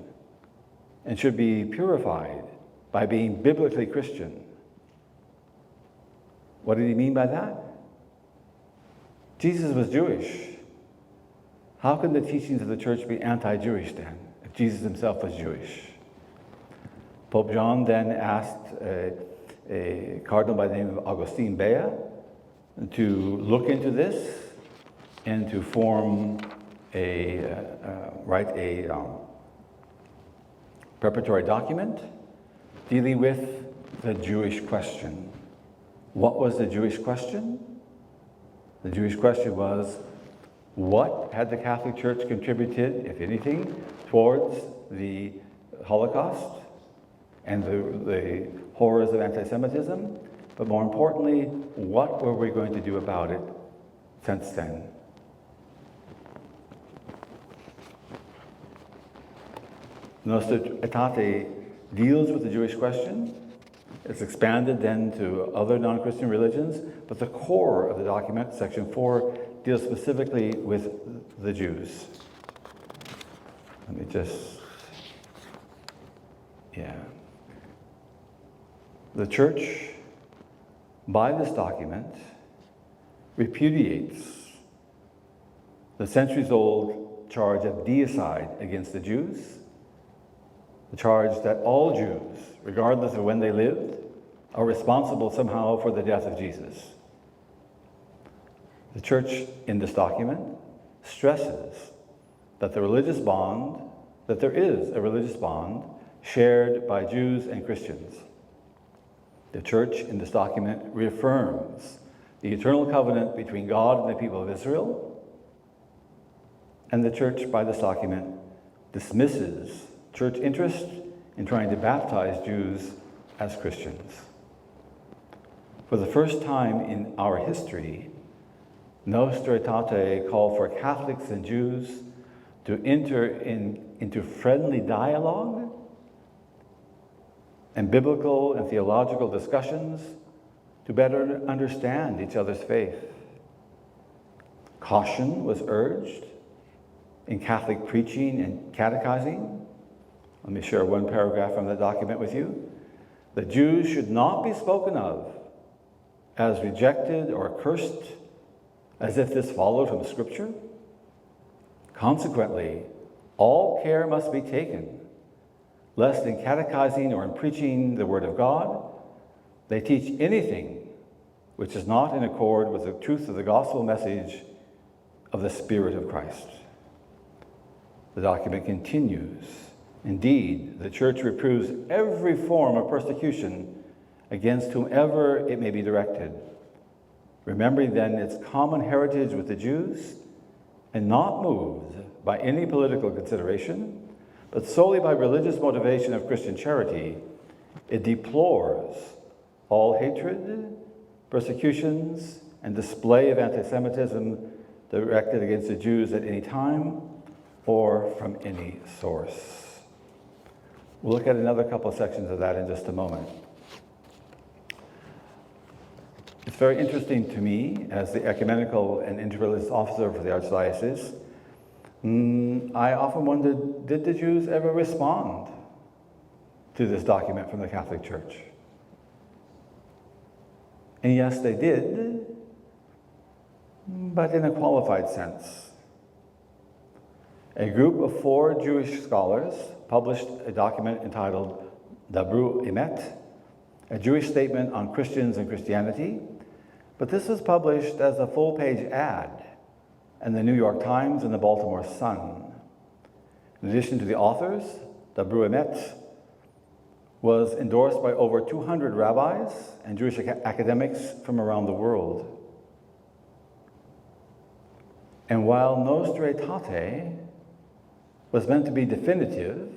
[SPEAKER 2] and should be purified by being biblically Christian." What did he mean by that? Jesus was Jewish. How can the teachings of the church be anti-Jewish then, if Jesus himself was Jewish? Pope John then asked a cardinal by the name of Augustin Bea to look into this and to form write a preparatory document dealing with the Jewish question. What was the Jewish question? The Jewish question was, what had the Catholic Church contributed, if anything, towards the Holocaust and the horrors of anti-Semitism? But more importantly, what were we going to do about it since then? Nostra Aetate deals with the Jewish question. It's expanded then to other non-Christian religions, but the core of the document, section 4, deals specifically with the Jews. Let me The church, by this document, repudiates the centuries-old charge of deicide against the Jews, the charge that all Jews, regardless of when they lived, are responsible somehow for the death of Jesus. The church, in this document, stresses that there is a religious bond shared by Jews and Christians. The church in this document reaffirms the eternal covenant between God and the people of Israel, and the church by this document dismisses church interest in trying to baptize Jews as Christians. For the first time in our history, Nostra Aetate called for Catholics and Jews to enter into friendly dialogue and biblical and theological discussions to better understand each other's faith. Caution was urged in Catholic preaching and catechizing. Let me share one paragraph from the document with you. The Jews should not be spoken of as rejected or cursed, as if this followed from Scripture. Consequently, all care must be taken, lest in catechizing or in preaching the Word of God, they teach anything which is not in accord with the truth of the gospel message of the Spirit of Christ. The document continues. Indeed, the Church reproves every form of persecution against whomever it may be directed, remembering then its common heritage with the Jews, and not moved by any political consideration, but solely by religious motivation of Christian charity, it deplores all hatred, persecutions, and display of anti-Semitism directed against the Jews at any time or from any source. We'll look at another couple of sections of that in just a moment. It's very interesting to me, as the ecumenical and interreligious officer for the Archdiocese, I often wondered, did the Jews ever respond to this document from the Catholic Church? And yes, they did, but in a qualified sense. A group of 4 Jewish scholars published a document entitled Dabru Emet, a Jewish statement on Christians and Christianity, but this was published as a full-page ad in the New York Times and the Baltimore Sun. In addition to the authors, Dabru Emet was endorsed by over 200 rabbis and Jewish academics from around the world. And while Nostra Aetate was meant to be definitive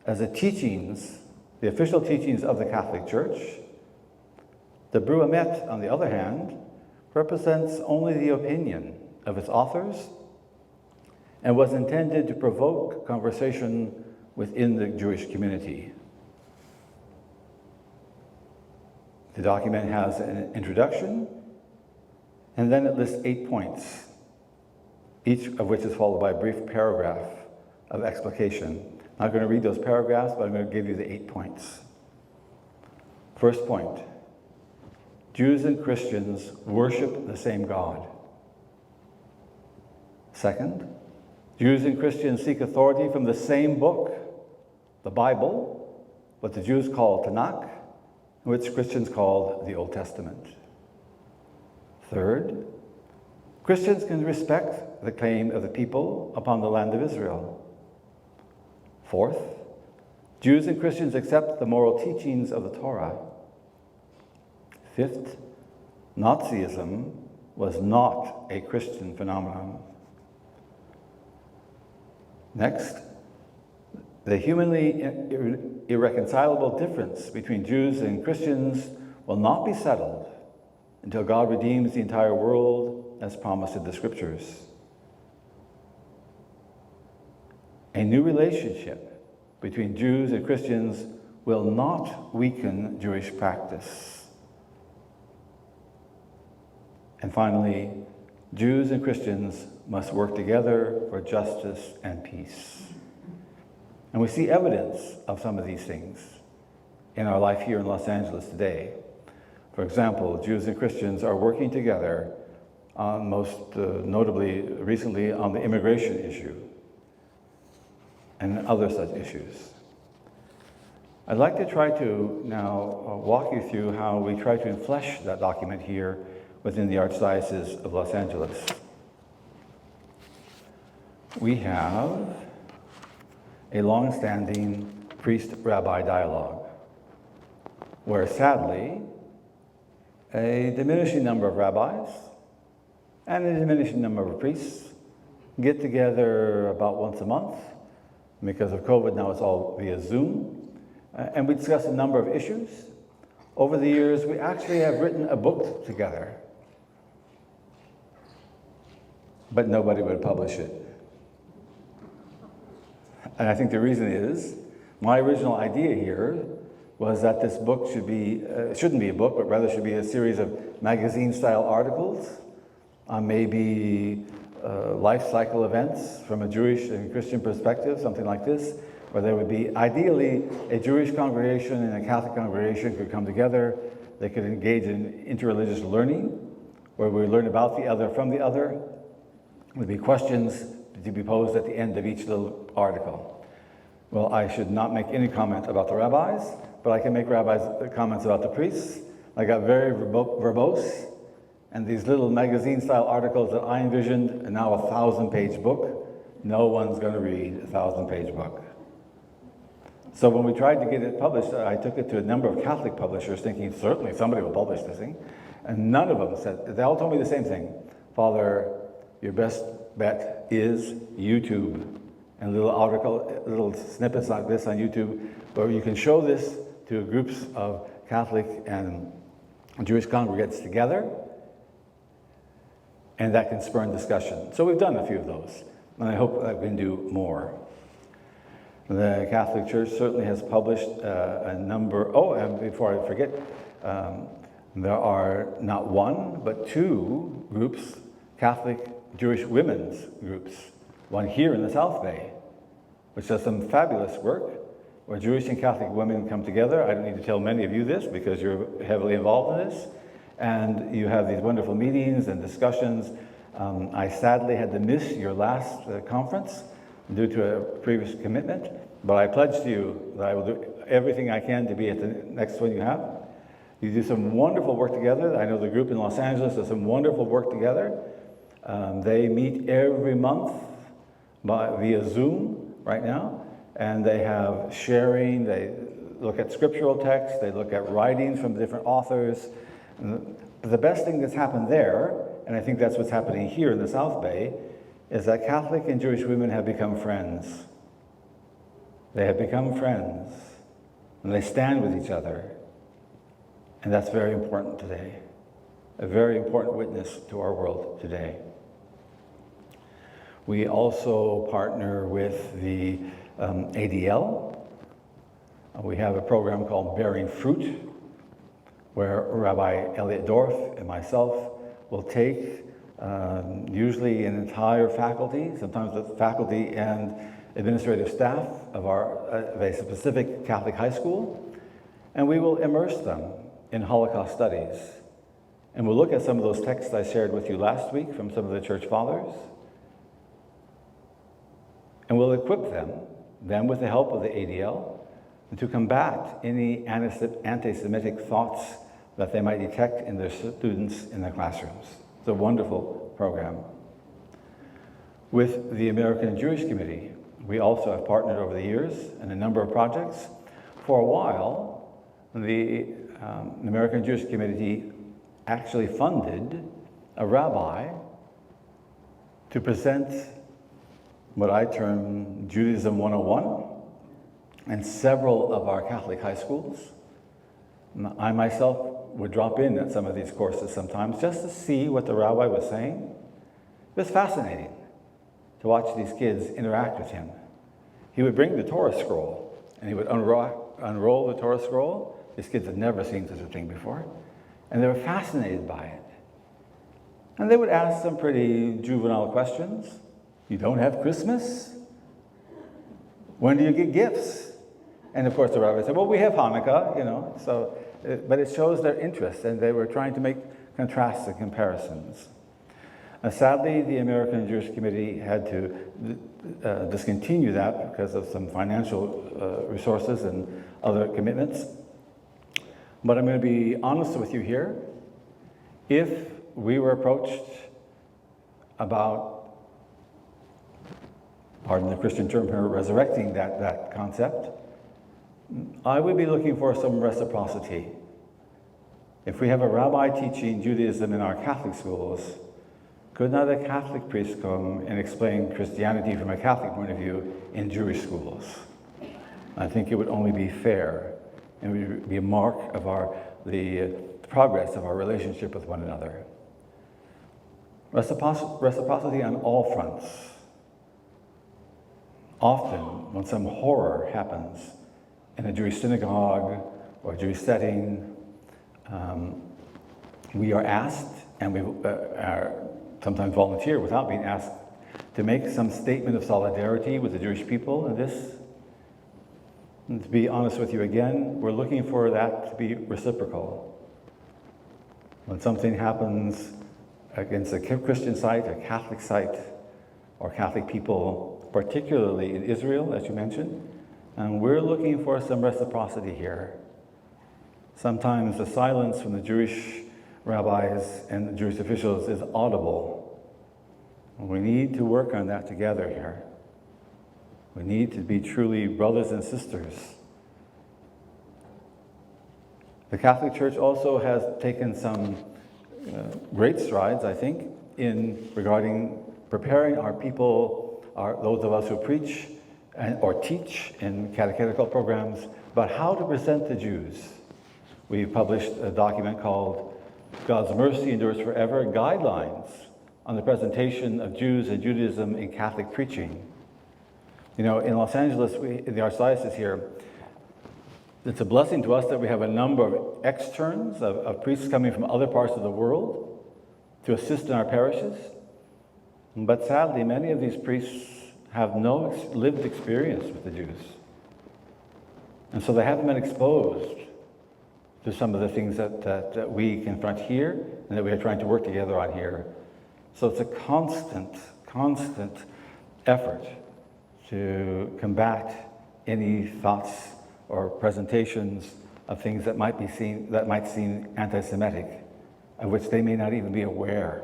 [SPEAKER 2] as the official teachings of the Catholic Church, the Dabru Emet, on the other hand, represents only the opinion of its authors and was intended to provoke conversation within the Jewish community. The document has an introduction, and then it lists 8 points, each of which is followed by a brief paragraph of explication. I'm not going to read those paragraphs, but I'm going to give you the 8 points. First point, Jews and Christians worship the same God. Second, Jews and Christians seek authority from the same book, the Bible, what the Jews call Tanakh, which Christians call the Old Testament. Third, Christians can respect the claim of the people upon the land of Israel. Fourth, Jews and Christians accept the moral teachings of the Torah. Fifth, Nazism was not a Christian phenomenon. Next, the humanly irreconcilable difference between Jews and Christians will not be settled until God redeems the entire world as promised in the Scriptures. A new relationship between Jews and Christians will not weaken Jewish practice. And finally, Jews and Christians must work together for justice and peace. And we see evidence of some of these things in our life here in Los Angeles today. For example, Jews and Christians are working together on most notably recently on the immigration issue and other such issues. I'd like to try to now walk you through how we try to flesh that document here within the Archdiocese of Los Angeles. we have a long-standing priest-rabbi dialogue, where sadly, a diminishing number of rabbis and a diminishing number of priests get together about once a month. Because of COVID, now it's all via Zoom. And we discuss a number of issues. Over the years, we actually have written a book together, but nobody would publish it. And I think the reason is, my original idea here was that this book shouldn't be a book, but rather should be a series of magazine-style articles on maybe life cycle events from a Jewish and Christian perspective, something like this, where there would be ideally a Jewish congregation and a Catholic congregation could come together. They could engage in interreligious learning, where we learn about the other from the other. There would be questions to be posed at the end of each little article. Well, I should not make any comment about the rabbis, but I can make comments about the priests. I got very verbose, and these little magazine-style articles that I envisioned, and now a 1,000-page book, no one's going to read a 1,000-page book. So when we tried to get it published, I took it to a number of Catholic publishers thinking, certainly somebody will publish this thing. And none of them said, they all told me the same thing. Father, your best bet is YouTube. And little snippets like this on YouTube, where you can show this to groups of Catholic and Jewish congregants together, and that can spur discussion. So we've done a few of those, and I hope that we can do more. The Catholic Church certainly has published a number, and before I forget, there are not one, but two groups, Catholic Jewish women's groups. One here in the South Bay, which does some fabulous work, where Jewish and Catholic women come together. I don't need to tell many of you this because you're heavily involved in this. And you have these wonderful meetings and discussions. I sadly had to miss your last conference due to a previous commitment, but I pledge to you that I will do everything I can to be at the next one you have. You do some wonderful work together. I know the group in Los Angeles does some wonderful work together. They meet every month via Zoom right now, and they have sharing, they look at scriptural texts, they look at writings from different authors. But the best thing that's happened there, and I think that's what's happening here in the South Bay, is that Catholic and Jewish women have become friends. They have become friends, and they stand with each other. And that's very important today, a very important witness to our world today. We also partner with the ADL. We have a program called Bearing Fruit, where Rabbi Elliot Dorff and myself will take usually an entire faculty, sometimes the faculty and administrative staff of a specific Catholic high school, and we will immerse them in Holocaust studies. And we'll look at some of those texts I shared with you last week from some of the church fathers, and we'll equip them with the help of the ADL, to combat any anti-Semitic thoughts that they might detect in their students in their classrooms. It's a wonderful program. With the American Jewish Committee, we also have partnered over the years in a number of projects. For a while, the American Jewish Committee actually funded a rabbi to present what I term Judaism 101 in several of our Catholic high schools. I myself would drop in at some of these courses sometimes just to see what the rabbi was saying. It was fascinating to watch these kids interact with him. He would bring the Torah scroll, and he would unroll the Torah scroll. These kids had never seen such a thing before, and they were fascinated by it. And they would ask some pretty juvenile questions. You don't have Christmas? When do you get gifts? And of course the rabbi said, well, we have Hanukkah, so, but it shows their interest, and they were trying to make contrasts and comparisons. Sadly, the American Jewish Committee had to discontinue that because of some financial resources and other commitments. But I'm going to be honest with you here. If we were approached about pardon the Christian term here, resurrecting that concept, I would be looking for some reciprocity. If we have a rabbi teaching Judaism in our Catholic schools, could not a Catholic priest come and explain Christianity from a Catholic point of view in Jewish schools? I think it would only be fair, and it would be a mark of the progress of our relationship with one another. Reciprocity on all fronts. Often, when some horror happens in a Jewish synagogue or a Jewish setting, we are asked, and we are sometimes volunteer without being asked, to make some statement of solidarity with the Jewish people in this. And to be honest with you again, we're looking for that to be reciprocal. When something happens against a Christian site, a Catholic site, or Catholic people, particularly in Israel, as you mentioned, and we're looking for some reciprocity here. Sometimes the silence from the Jewish rabbis and the Jewish officials is audible. We need to work on that together here. We need to be truly brothers and sisters. The Catholic Church also has taken some great strides, I think, in regarding preparing our people, those of us who preach or teach in catechetical programs, about how to present the Jews. We've published a document called God's Mercy Endures Forever, Guidelines on the Presentation of Jews and Judaism in Catholic Preaching. You know, in Los Angeles, in the Archdiocese here, it's a blessing to us that we have a number of externs, of priests coming from other parts of the world to assist in our parishes. But sadly, many of these priests have no lived experience with the Jews. And so they haven't been exposed to some of the things that we confront here and that we are trying to work together on here. So it's a constant effort to combat any thoughts or presentations of things that might seem anti-Semitic, of which they may not even be aware.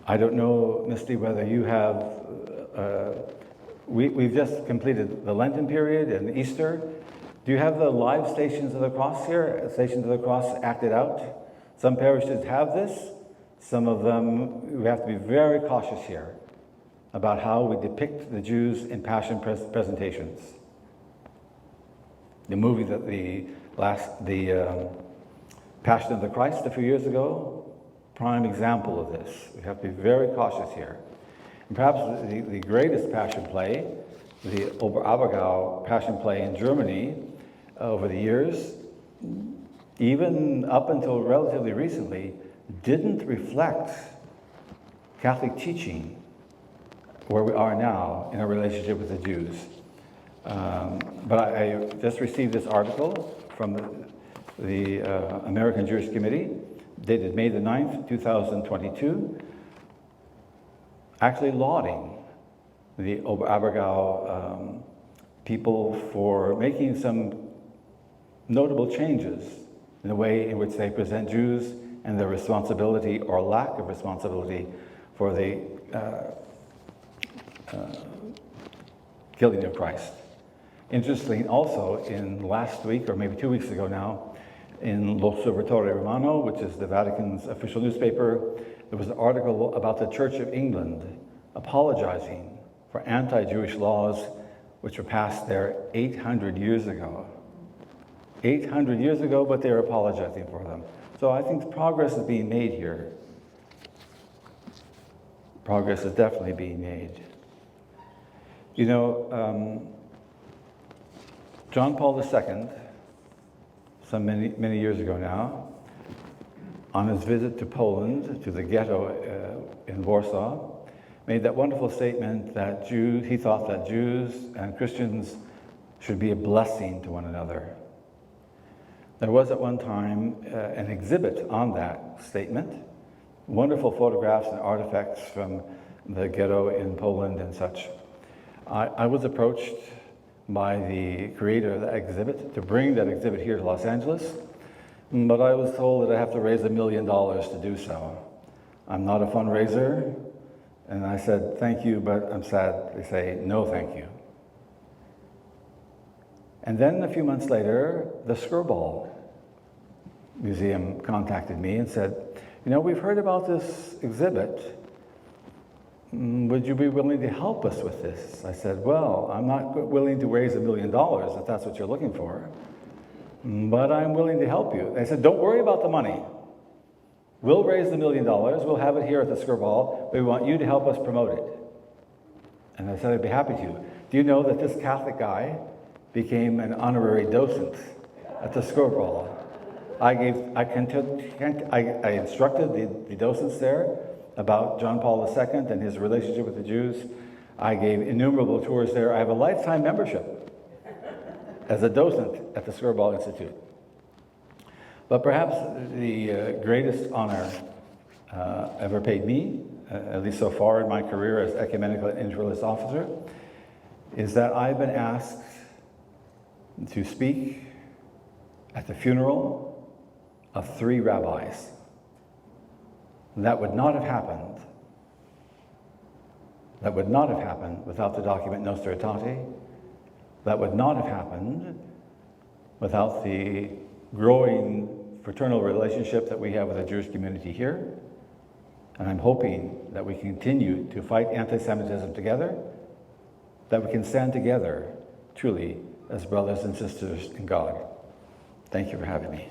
[SPEAKER 2] I don't know, Misty, whether you have, we've just completed the Lenten period and Easter. Do you have the live Stations of the Cross here? Stations of the Cross acted out? Some parishes have this. Some of them, we have to be very cautious here about how we depict the Jews in passion presentations. The movie that the Passion of the Christ a few years ago, prime example of this. We have to be very cautious here. And perhaps the greatest passion play, the Oberammergau passion play in Germany over the years, even up until relatively recently, didn't reflect Catholic teaching where we are now in our relationship with the Jews. But I just received this article from the American Jewish Committee, dated May the 9th, 2022, actually lauding the Oberammergau people for making some notable changes in the way in which they present Jews and their responsibility or lack of responsibility for the killing of Christ. Interesting also, in last week, or maybe 2 weeks ago now, in L'Osservatore Romano, which is the Vatican's official newspaper, there was an article about the Church of England apologizing for anti-Jewish laws which were passed there 800 years ago. 800 years ago, but they're apologizing for them. So I think progress is being made here. Progress is definitely being made. You know, John Paul II, many years ago now, on his visit to Poland, to the ghetto in Warsaw, made that wonderful statement that he thought that Jews and Christians should be a blessing to one another. There was at one time an exhibit on that statement, wonderful photographs and artifacts from the ghetto in Poland and such. I was approached by the creator of that exhibit to bring that exhibit here to Los Angeles, but I was told that I have to raise $1 million to do so. I'm not a fundraiser, And I said, thank you, but I'm sad. They say, no, thank you. And then a few months later, the Skirball Museum contacted me and said, we've heard about this exhibit. Would you be willing to help us with this? I said, well, I'm not willing to raise $1 million if that's what you're looking for, but I'm willing to help you. They said, don't worry about the money. We'll raise the $1 million. We'll have it here at the Skirball, but we want you to help us promote it. And I said, I'd be happy to. Do you know that this Catholic guy became an honorary docent at the Skirball? I instructed the docents there about John Paul II and his relationship with the Jews. I gave innumerable tours there. I have a lifetime membership as a docent at the Skirball Institute. But perhaps the greatest honor ever paid me, at least so far in my career as ecumenical and interreligious officer, is that I've been asked to speak at the funeral of 3 rabbis. That would not have happened. That would not have happened without the document Nostra Aetate. That would not have happened without the growing fraternal relationship that we have with the Jewish community here. And I'm hoping that we continue to fight anti-Semitism together, that we can stand together truly as brothers and sisters in God. Thank you for having me.